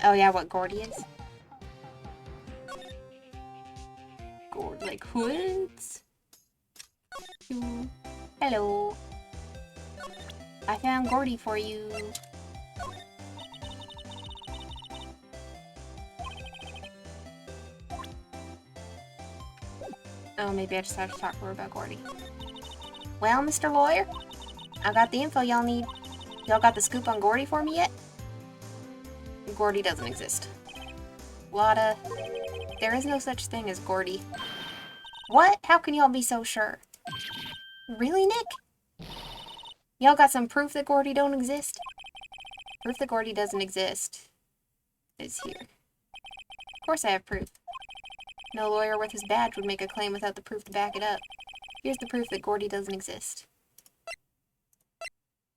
Oh yeah, what Gordy is? Gordy, like, what? Hello. I found Gordy for you. Oh, maybe I just have to talk to her about Gordy. Well, Mr. Lawyer, I got the info y'all need. Y'all got the scoop on Gordy for me yet? Gordy doesn't exist. Lotta, there is no such thing as Gordy. What? How can y'all be so sure? Really, Nick? Y'all got some proof that Gordy don't exist? Proof that Gordy doesn't exist is here. Of course I have proof. No lawyer worth his badge would make a claim without the proof to back it up. Here's the proof that Gordy doesn't exist.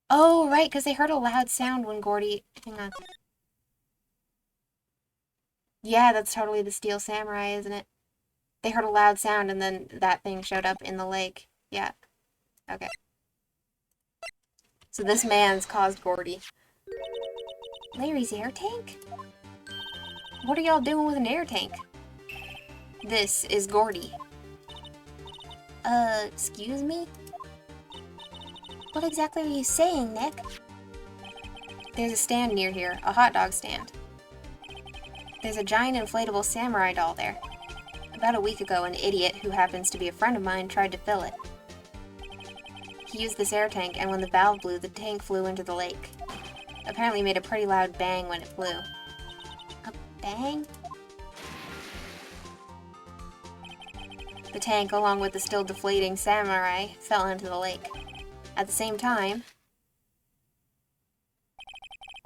Oh, right, because they heard a loud sound when Gordy... Hang on. Yeah, that's totally the Steel Samurai, isn't it? They heard a loud sound and then that thing showed up in the lake. Yeah. Okay. So this man's caused Gordy. Larry's air tank? What are y'all doing with an air tank? This is Gordy. Excuse me? What exactly are you saying, Nick? There's a stand near here, a hot dog stand. There's a giant inflatable samurai doll there. About a week ago, an idiot who happens to be a friend of mine tried to fill it. He used this air tank, and when the valve blew, the tank flew into the lake. Apparently made a pretty loud bang when it flew. A bang? The tank, along with the still deflating samurai, fell into the lake. At the same time,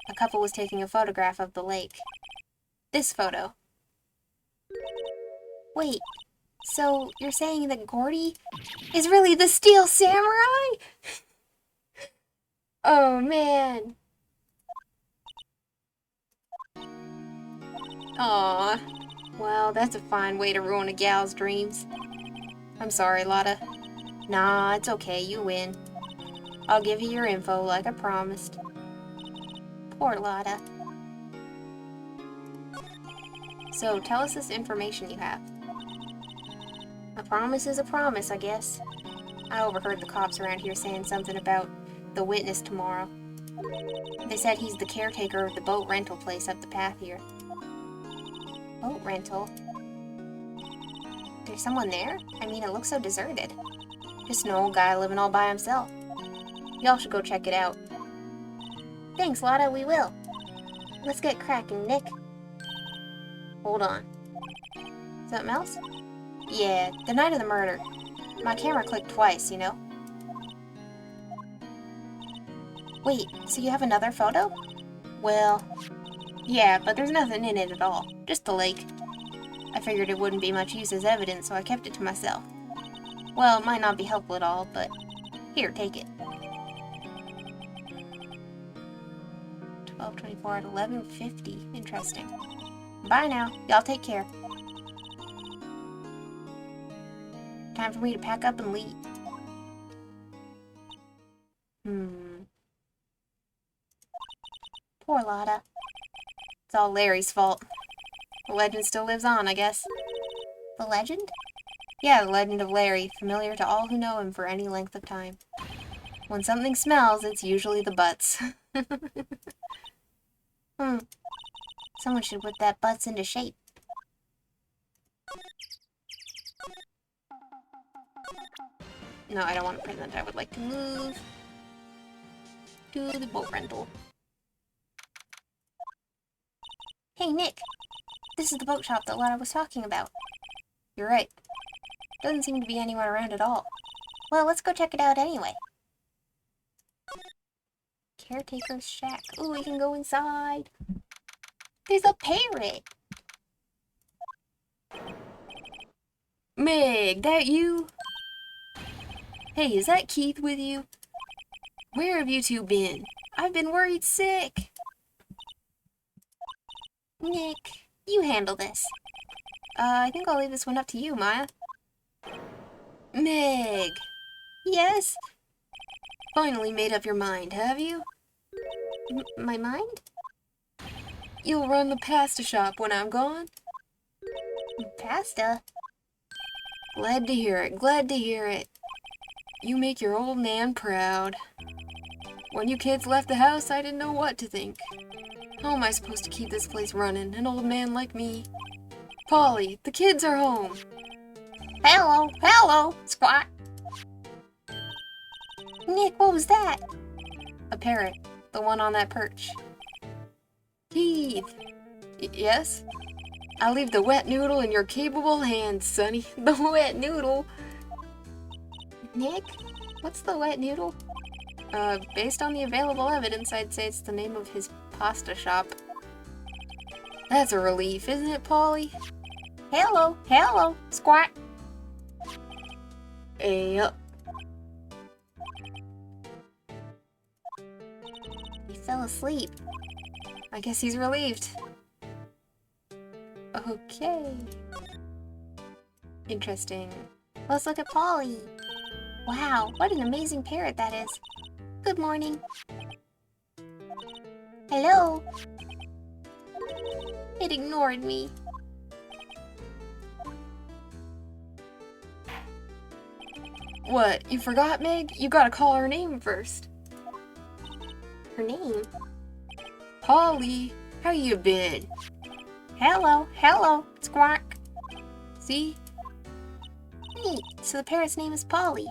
a couple was taking a photograph of the lake. This photo. Wait, so you're saying that Gordy is really the Steel Samurai? Oh, man. Aw. Well, that's a fine way to ruin a gal's dreams. I'm sorry, Lotta. Nah, it's okay, you win. I'll give you your info like I promised. Poor Lotta. So, tell us this information you have. A promise is a promise, I guess. I overheard the cops around here saying something about the witness tomorrow. They said he's the caretaker of the boat rental place up the path here. Boat rental? There's someone there? I mean, it looks so deserted. Just an old guy living all by himself. Y'all should go check it out. Thanks, Lotta, we will. Let's get cracking, Nick. Hold on. Something else? Yeah, the night of the murder. My camera clicked twice, you know? Wait, so you have another photo? Well, yeah, but there's nothing in it at all. Just the lake. I figured it wouldn't be much use as evidence, so I kept it to myself. Well, it might not be helpful at all, but here, take it. 12:24 at 11:50. Interesting. Bye now. Y'all take care. Time for me to pack up and leave. Poor Lotta. It's all Larry's fault. The legend still lives on, I guess. The legend? Yeah, the legend of Larry, familiar to all who know him for any length of time. When something smells, it's usually the butts. So Someone should whip that butts into shape. No, I don't want a present. I would like to move to the boat rental. Hey, Nick. This is the boat shop that Lana was talking about. You're right. Doesn't seem to be anyone around at all. Well, let's go check it out anyway. Caretaker's shack. Ooh, we can go inside. There's a parrot. Meg, that you? Hey, is that Keith with you? Where have you two been? I've been worried sick. Nick, you handle this. I think I'll leave this one up to you, Maya. Meg. Yes? Finally made up your mind, have you? My mind? You'll run the pasta shop when I'm gone? Pasta? Glad to hear it, glad to hear it. You make your old man proud. When you kids left the house, I didn't know what to think. How am I supposed to keep this place running, an old man like me? Polly, the kids are home. Hello, hello, squat. Nick, what was that? A parrot, the one on that perch. Keith. Yes? I'll leave the wet noodle in your capable hands, Sonny. The wet noodle. Nick, what's the wet noodle? Based on the available evidence, I'd say it's the name of his pasta shop. That's a relief, isn't it, Polly? Hello, hello, squat. Yep. He fell asleep. I guess he's relieved. Okay. Interesting. Let's look at Polly. Wow, what an amazing parrot that is. Good morning. Hello. It ignored me. What, you forgot, Meg? You gotta call her name first. Her name? Polly, how you been? Hello, hello, squawk. See? Neat, so the parrot's name is Polly.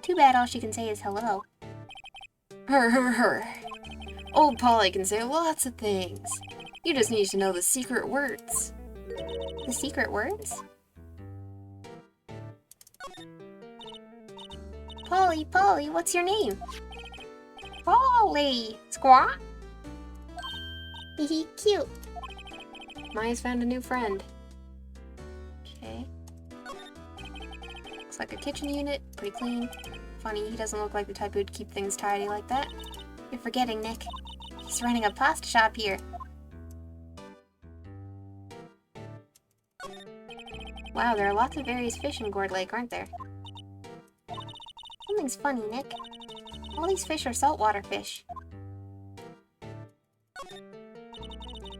Too bad all she can say is hello. Her. Old Polly can say lots of things. You just need to know the secret words. The secret words? Polly, what's your name? Polly! Squawk? Hehe, cute. Maya's found a new friend. Okay. Looks like a kitchen unit, pretty clean. Funny, he doesn't look like the type who'd keep things tidy like that. You're forgetting, Nick. He's running a pasta shop here. Wow, there are lots of various fish in Gourd Lake, aren't there? Something's funny, Nick. All these fish are saltwater fish.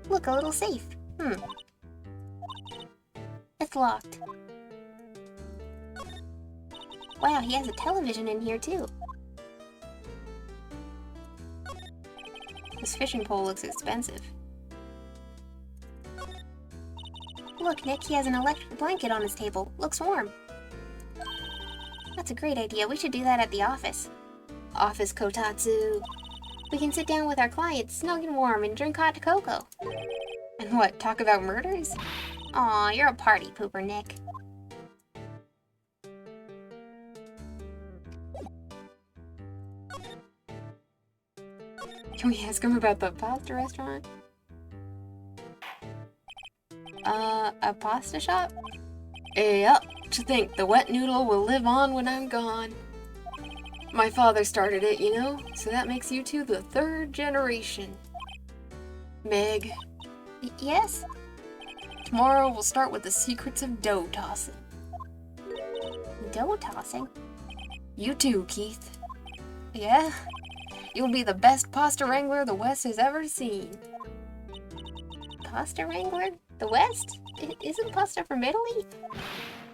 Look, a little safe. It's locked. Wow, he has a television in here, too. This fishing pole looks expensive. Look, Nick, he has an electric blanket on his table. Looks warm. That's a great idea. We should do that at the office. Office Kotatsu. We can sit down with our clients, snug and warm, and drink hot cocoa. And what, talk about murders? Aw, you're a party pooper, Nick. Can we ask him about the pasta restaurant? A pasta shop? Yep, to think the wet noodle will live on when I'm gone. My father started it, you know, so that makes you two the third generation. Meg. Yes? Tomorrow we'll start with the secrets of dough tossing. Dough tossing? You too, Keith. Yeah? You'll be the best pasta wrangler the West has ever seen. Pasta wrangler? The West? Isn't pasta from Italy?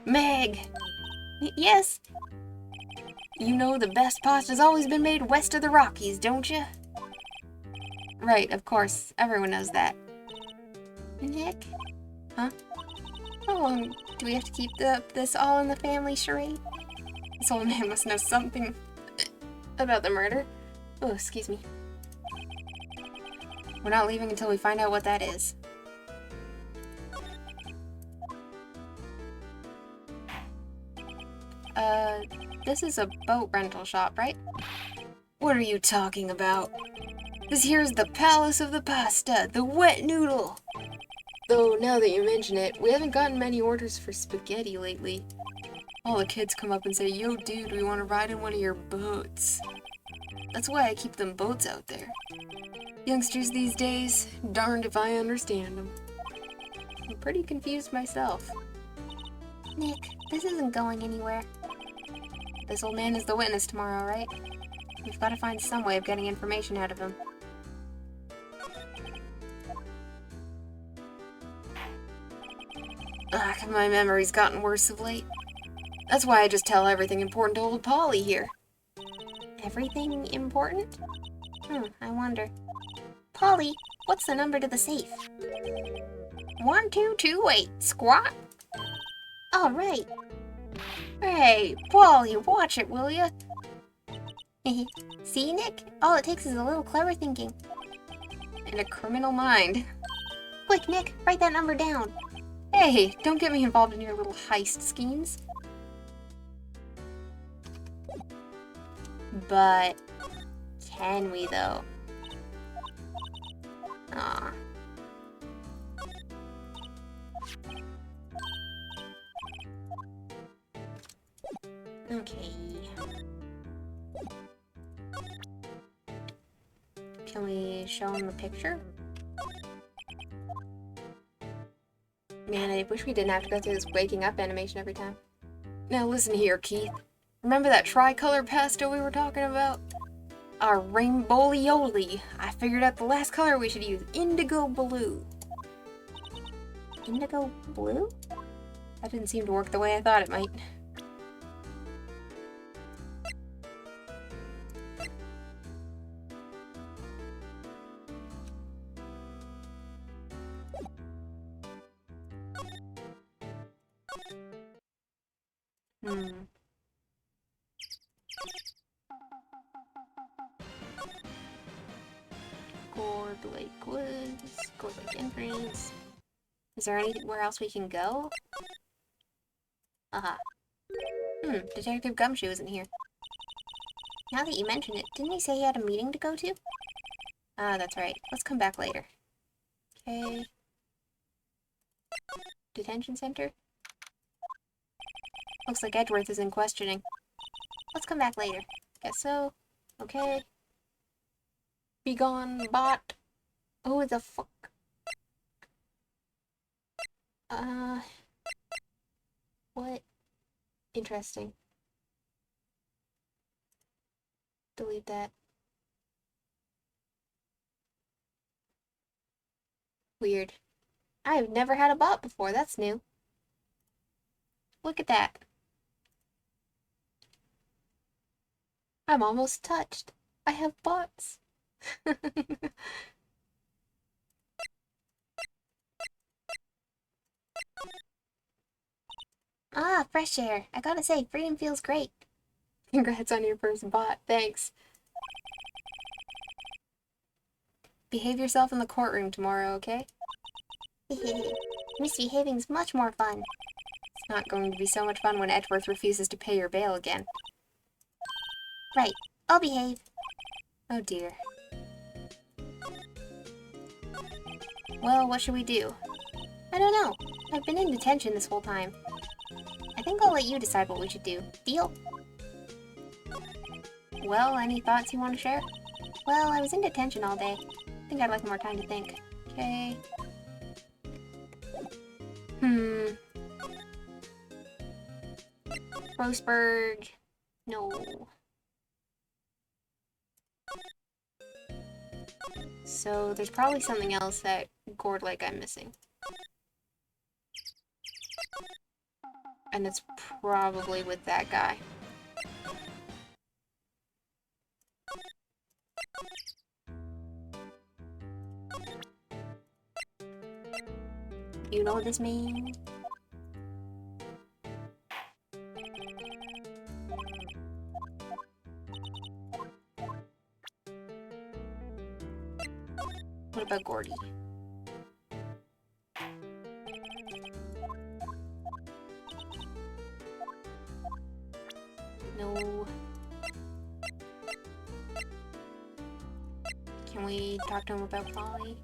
Meg! Yes? You know the best pasta's always been made west of the Rockies, don't you? Right, of course. Everyone knows that. Nick? Huh? How long do we have to keep this all in the family charade? This old man must know something about the murder. Oh, excuse me. We're not leaving until we find out what that is. This is a boat rental shop, right? What are you talking about? This here's the Palace of the Pasta, the wet noodle. Though, now that you mention it, we haven't gotten many orders for spaghetti lately. All the kids come up and say, "Yo, dude, we want to ride in one of your boats." That's why I keep them boats out there. Youngsters these days, darned if I understand them. I'm pretty confused myself. Nick, this isn't going anywhere. This old man is the witness tomorrow, right? We've got to find some way of getting information out of him. Ugh, my memory's gotten worse of late. That's why I just tell everything important to old Polly here. Everything important? I wonder. Polly, what's the number to the safe? 1228, squat. All right. Hey, Polly, watch it, will ya? See, Nick? All it takes is a little clever thinking. And a criminal mind. Quick, Nick, write that number down. Hey, don't get me involved in your little heist schemes. But can we, though? Aw. Okay. Can we show him the picture? Man, I wish we didn't have to go through this waking up animation every time. Now listen here, Keith. Remember that tricolor pasta we were talking about? Our rainbow-lioli. I figured out the last color we should use. Indigo blue. Indigo blue? That didn't seem to work the way I thought it might. Gourd Lake Woods, Gourd Lake Entrance. Is there anywhere else we can go? Aha. Detective Gumshoe isn't here. Now that you mention it, didn't he say he had a meeting to go to? Ah, that's right. Let's come back later. Okay. Detention center? Looks like Edgeworth is in questioning. Let's come back later. Guess so. Okay. Be gone, bot. Who the fuck? What? Interesting. Delete that. Weird. I have never had a bot before, that's new. Look at that. I'm almost touched. I have bots. Ah, fresh air. I gotta say, freedom feels great. Congrats on your first bot, thanks. Behave yourself in the courtroom tomorrow, okay? Misbehaving's much more fun. It's not going to be so much fun when Edgeworth refuses to pay your bail again. Right, I'll behave. Oh dear. Well, what should we do? I don't know. I've been in detention this whole time. I think I'll let you decide what we should do. Deal? Well, any thoughts you want to share? Well, I was in detention all day. I think I'd like more time to think. Okay. Roseburg. No. So there's probably something else at Gourd Lake I'm missing. And it's probably with that guy. You know what this means? What about Gordy? No. Can we talk to him about Polly?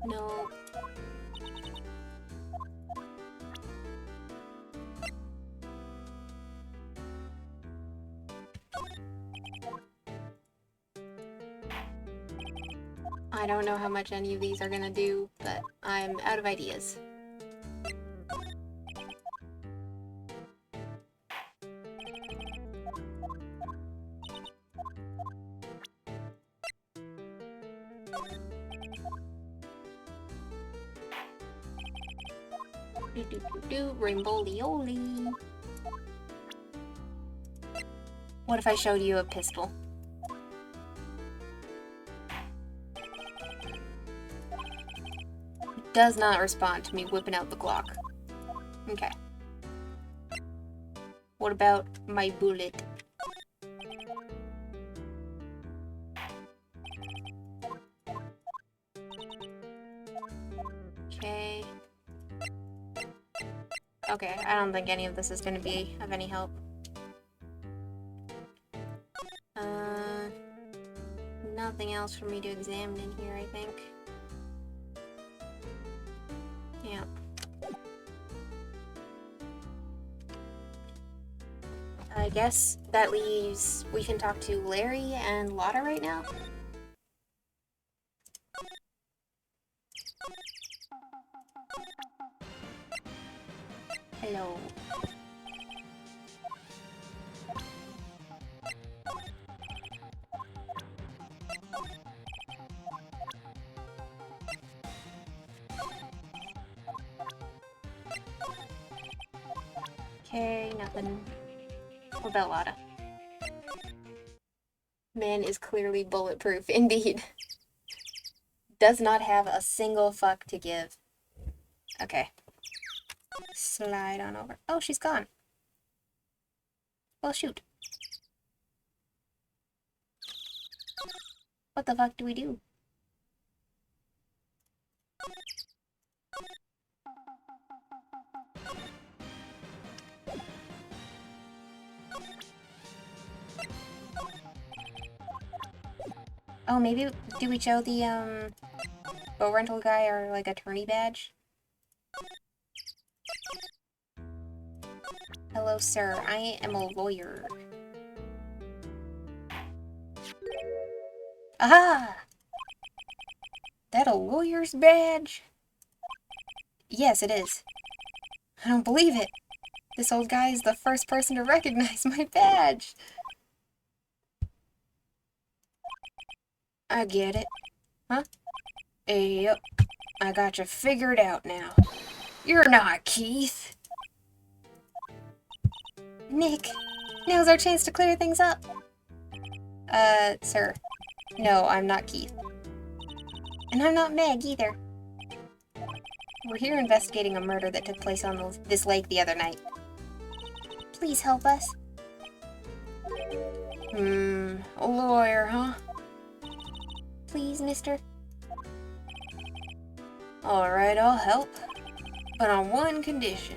No. I don't know how much any of these are gonna do, but I'm out of ideas. Rainbow Leoli. What if I showed you a pistol? Does not respond to me whipping out the Glock. Okay. What about my bullet? Okay. Okay, I don't think any of this is going to be of any help. Nothing else for me to examine in here, I think. Yeah. I guess that leaves... we can talk to Larry and Lotta right now. Hello. Okay, nothing. What about Lotta? Man is clearly bulletproof, indeed. Does not have a single fuck to give. Okay. Slide on over. Oh, she's gone. Well, shoot. What the fuck do we do? Oh, maybe do we show the boat rental guy our like attorney badge? Hello, sir. I am a lawyer. Aha! That a lawyer's badge? Yes, it is. I don't believe it. This old guy is the first person to recognize my badge. I get it. Huh? Yep. I got you figured out now. You're not Keith. Nick, now's our chance to clear things up. Sir. No, I'm not Keith. And I'm not Meg, either. We're here investigating a murder that took place on this lake the other night. Please help us. A lawyer, huh? Please, mister. Alright, I'll help. But on one condition.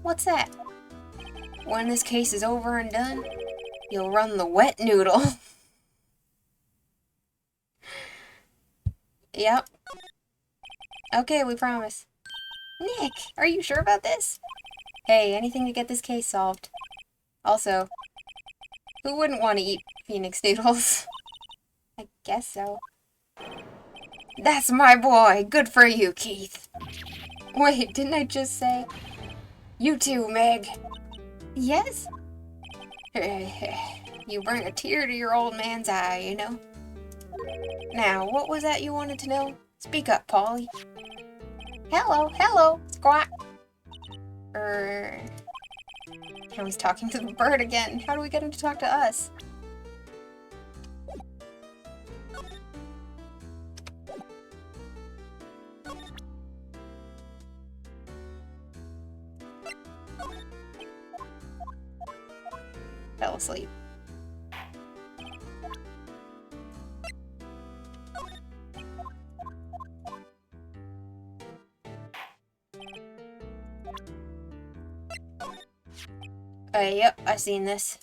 What's that? When this case is over and done, you'll run the wet noodle. Yep. Okay, we promise. Nick, are you sure about this? Hey, anything to get this case solved. Also, who wouldn't want to eat Phoenix noodles? I guess so. That's my boy! Good for you, Keith. Wait, didn't I just say? You too, Meg. Yes? You bring a tear to your old man's eye, you know? Now, what was that you wanted to know? Speak up, Polly. Hello, squawk. I was talking to the bird again. How do we get him to talk to us? fell asleep. Yep, I seen this.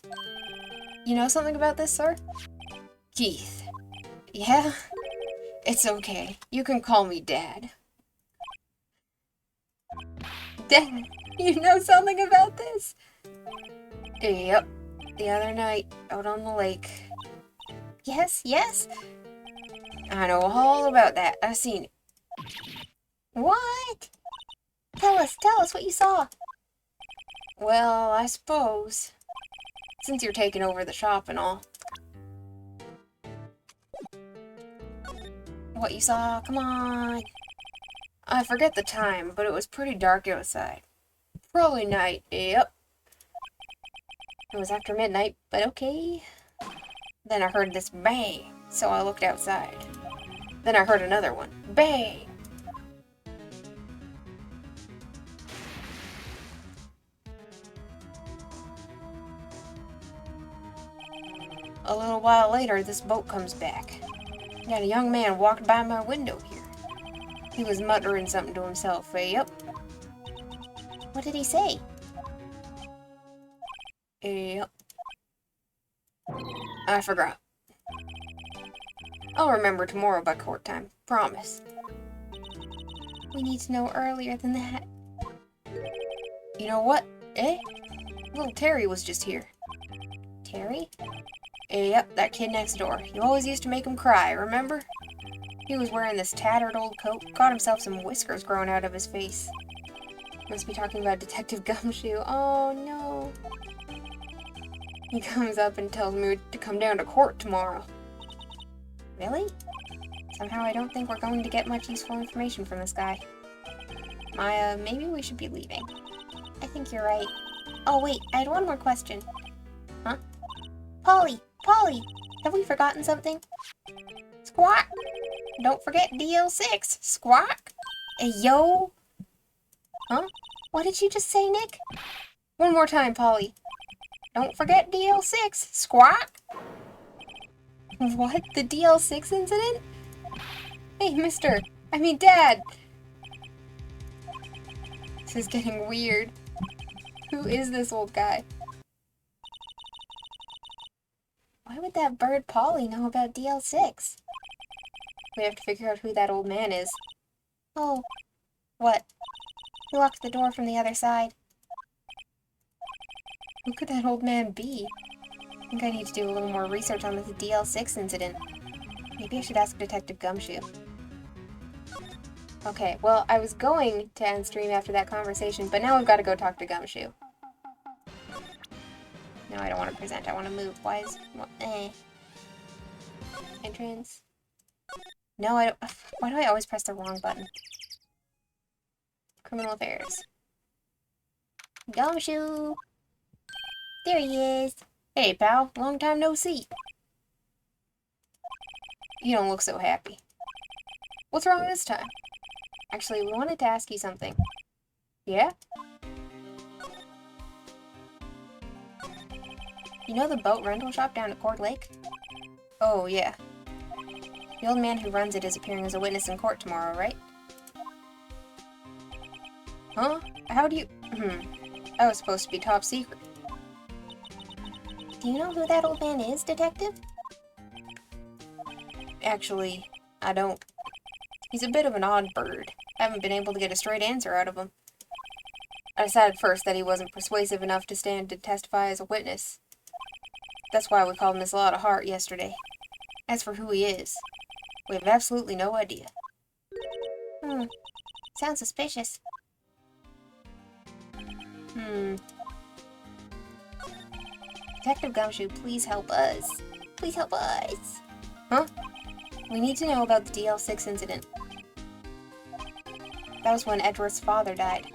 You know something about this, sir? Keith. Yeah? It's okay. You can call me Dad. Dad, you know something about this? Yep. The other night, out on the lake. Yes, yes. I know all about that. I seen it. What? Tell us what you saw. Well, I suppose. Since you're taking over the shop and all. What you saw? Come on. I forget the time, but it was pretty dark outside. Probably night. Yep. It was after midnight, but okay. Then I heard this bang, so I looked outside. Then I heard another one. Bang! A little while later, this boat comes back. And a young man walked by my window here. He was muttering something to himself. Yep. What did he say? Yep. I forgot. I'll remember tomorrow by court time. Promise. We need to know earlier than that. You know what? Eh? Little Terry was just here. Terry? Yep, that kid next door. You always used to make him cry, remember? He was wearing this tattered old coat, got himself some whiskers growing out of his face. Must be talking about Detective Gumshoe. Oh no. He comes up and tells me to come down to court tomorrow. Really? Somehow I don't think we're going to get much useful information from this guy. Maya, maybe we should be leaving. I think you're right. Oh wait, I had one more question. Huh? Polly! Have we forgotten something? Squawk! Don't forget DL6! Squawk! Hey, yo! Huh? What did you just say, Nick? One more time, Polly. Don't forget DL6! Squawk! What? The DL6 incident? Hey, Dad! This is getting weird. Who is this old guy? Why would that bird Polly know about DL6? We have to figure out who that old man is. Oh, What? he locked the door from the other side. Who could that old man be? I think I need to do a little more research on this DL6 incident. Maybe I should ask Detective Gumshoe. Okay, well, I was going to end stream after that conversation, but now I've got to go talk to Gumshoe. No, I don't want to present. I want to move. Why is... Entrance. No, I don't... Why do I always press the wrong button? Criminal Affairs. Gumshoe! There he is. Hey, pal. Long time no see. You don't look so happy. What's wrong this time? Actually, we wanted to ask you something. Yeah? You know the boat rental shop down at Court Lake? Oh, yeah. The old man who runs it is appearing as a witness in court tomorrow, right? Huh? How do you... That was supposed to be top secret. Do you know who that old man is, Detective? Actually, I don't. He's a bit of an odd bird. I haven't been able to get a straight answer out of him. I decided first that he wasn't persuasive enough to stand to testify as a witness. That's why we called Miss Lotta Hart yesterday. As for who he is, we have absolutely no idea. Sounds suspicious. Detective Gumshoe, please help us. Please help us. Huh? We need to know about the DL6 incident. That was when Edward's father died.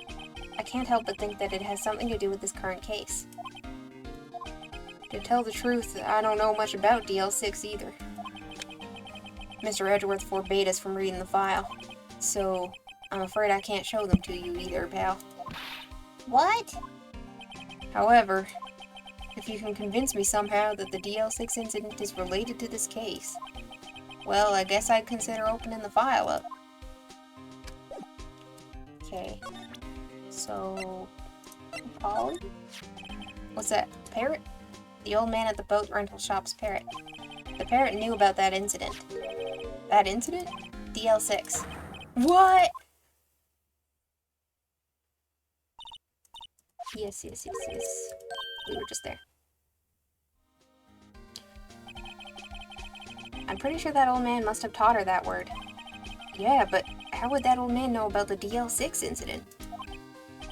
I can't help but think that it has something to do with this current case. To tell the truth, I don't know much about DL6 either. Mr. Edgeworth forbade us from reading the file, so I'm afraid I can't show them to you either, pal. What? However, If you can convince me somehow that the DL6 incident is related to this case, well, I guess I'd consider opening the file up. Okay. So... Polly? What's that? Parrot? The old man at the boat rental shop's parrot. The parrot knew about that incident. That incident? DL6. What? Yes. We were just there. I'm pretty sure that old man must have taught her that word. Yeah, but how would that old man know about the DL6 incident?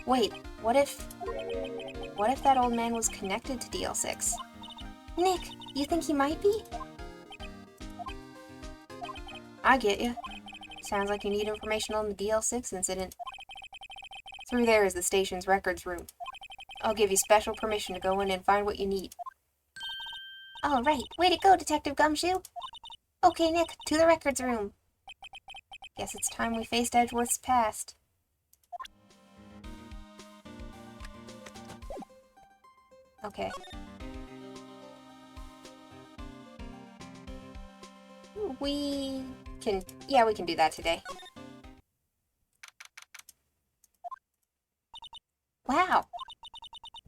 Wait, what if that old man was connected to DL6? Nick, you think he might be? I get you. Sounds like you need information on the DL6 incident. Through there is the station's records room. I'll give you special permission to go in and find what you need. All right, way to go, Detective Gumshoe. Okay, Nick, to the records room. Guess it's time we faced Edgeworth's past. Okay. We can do that today. Wow.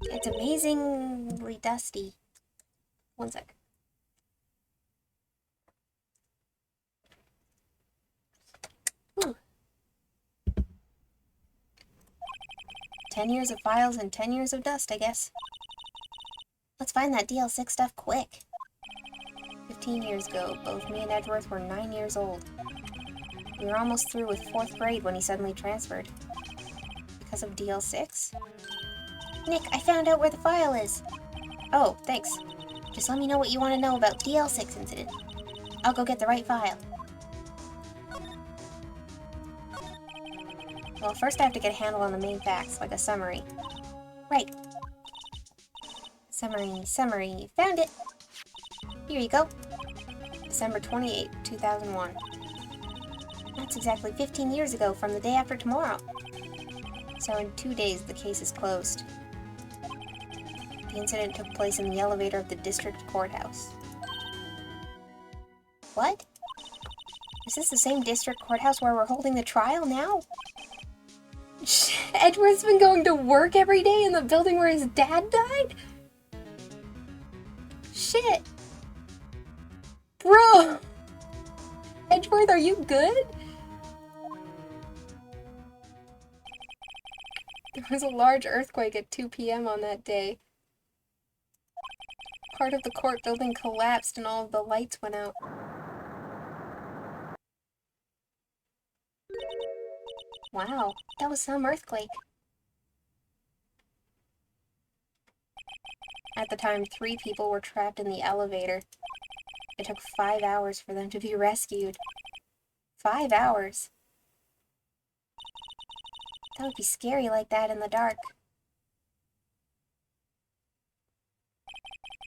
It's amazingly dusty. One sec. Ooh. 10 years of files and 10 years of dust, I guess. Let's find that DL6 stuff quick. 15 years ago, both me and Edgeworth were 9 years old. We were almost through with 4th grade when he suddenly transferred. Because of DL6? Nick, I found out where the file is. Oh, thanks. Just let me know what you want to know about DL6 incident. I'll go get the right file. Well, first I have to get a handle on the main facts, like a summary. Right. Summary. Found it! Here you go. December 28, 2001. That's exactly 15 years ago from the day after tomorrow. So in 2 days, the case is closed. The incident took place in the elevator of the district courthouse. What? Is this the same district courthouse where we're holding the trial now? Edgeworth's been going to work every day in the building where his dad died? Shit! Bro! Edgeworth, are you good? There was a large earthquake at 2 p.m. on that day. Part of the court building collapsed and all of the lights went out. Wow, that was some earthquake. At the time, 3 people were trapped in the elevator. It took 5 hours for them to be rescued. 5 hours? That would be scary like that in the dark.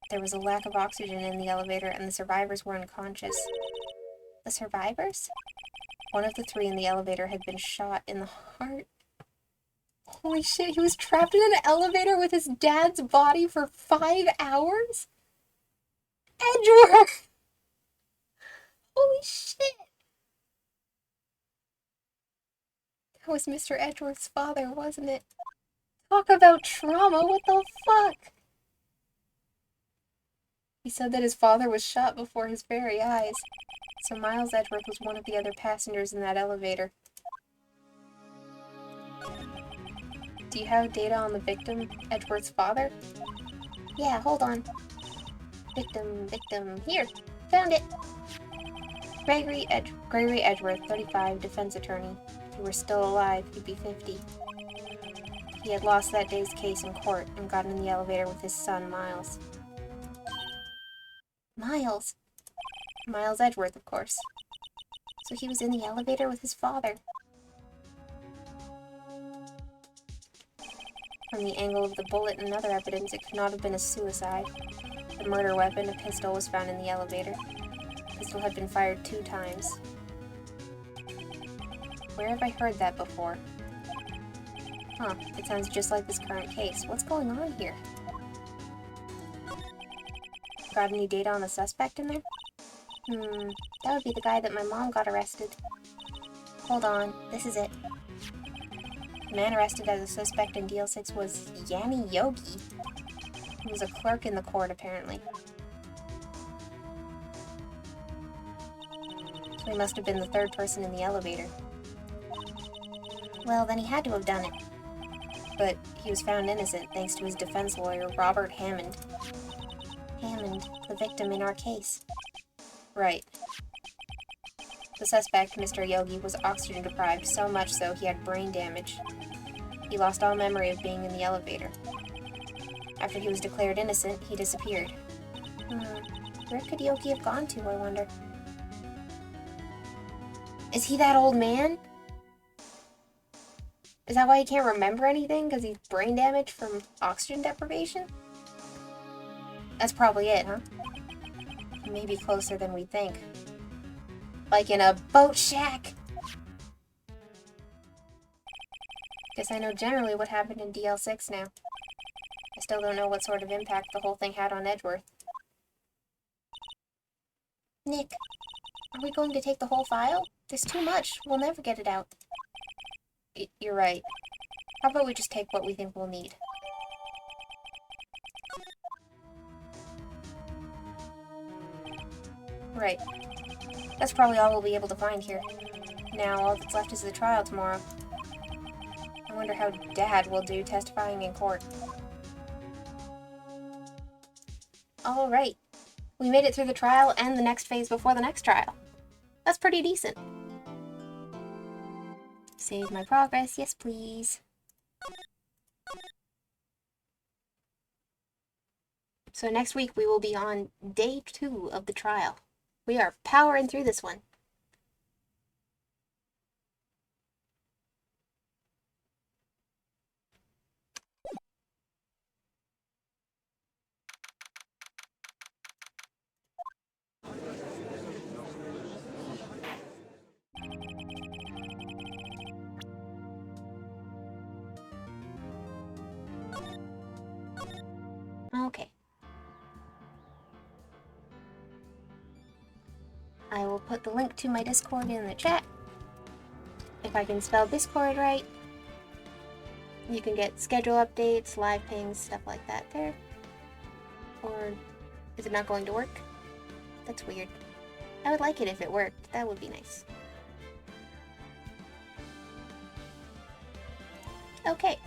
There was a lack of oxygen in the elevator and the survivors were unconscious. The survivors? One of the 3 in the elevator had been shot in the heart. Holy shit, he was trapped in an elevator with his dad's body for 5 hours? Edgeworth! Holy shit! That was Mr. Edgeworth's father, wasn't it? Talk about trauma, what the fuck? He said that his father was shot before his very eyes. So Miles Edgeworth was one of the other passengers in that elevator. Do you have data on the victim, Edgeworth's father? Yeah, hold on. Victim. Here! Found it! Gregory Edgeworth, 35, defense attorney. If he were still alive, he'd be 50. He had lost that day's case in court and gotten in the elevator with his son, Miles. Miles? Miles Edgeworth, of course. So he was in the elevator with his father. From the angle of the bullet and other evidence, it could not have been a suicide. The murder weapon, a pistol, was found in the elevator. The pistol had been fired 2 times. Where have I heard that before? Huh, it sounds just like this current case. What's going on here? Got any data on the suspect in there? That would be the guy that my mom got arrested. Hold on, this is it. The man arrested as a suspect in DL6 was Yanni Yogi. He was a clerk in the court, apparently. So he must have been the third person in the elevator. Well, then he had to have done it. But he was found innocent thanks to his defense lawyer, Robert Hammond. Hammond, the victim in our case. Right. The suspect, Mr. Yogi, was oxygen deprived, so much so he had brain damage. He lost all memory of being in the elevator. After he was declared innocent, he disappeared. Where could Yogi have gone to, I wonder? Is he that old man? Is that why he can't remember anything? Because he's brain damaged from oxygen deprivation? That's probably it, huh? He may be closer than we think. Like in a boat shack! Guess I know generally what happened in DL6 now. I still don't know what sort of impact the whole thing had on Edgeworth. Nick, are we going to take the whole file? There's too much. We'll never get it out. You're right. How about we just take what we think we'll need? Right. That's probably all we'll be able to find here. Now, all that's left is the trial tomorrow. I wonder how Dad will do testifying in court. Alright. We made it through the trial and the next phase before the next trial. That's pretty decent. Save my progress, yes please. So next week we will be on day 2 of the trial. We are powering through this one. Okay. I will put the link to my Discord in the chat. If I can spell Discord right, you can get schedule updates, live pings, stuff like that there. Or is it not going to work? That's weird. I would like it if it worked. That would be nice. Okay.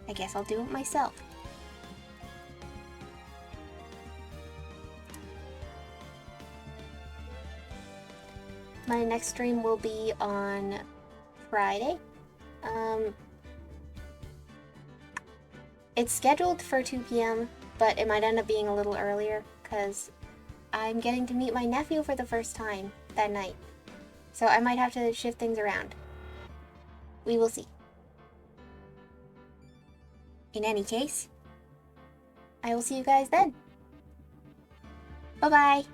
I guess I'll do it myself. My next stream will be on Friday. It's scheduled for 2 p.m., but it might end up being a little earlier, because I'm getting to meet my nephew for the first time that night. So I might have to shift things around. We will see. In any case, I will see you guys then. Bye-bye!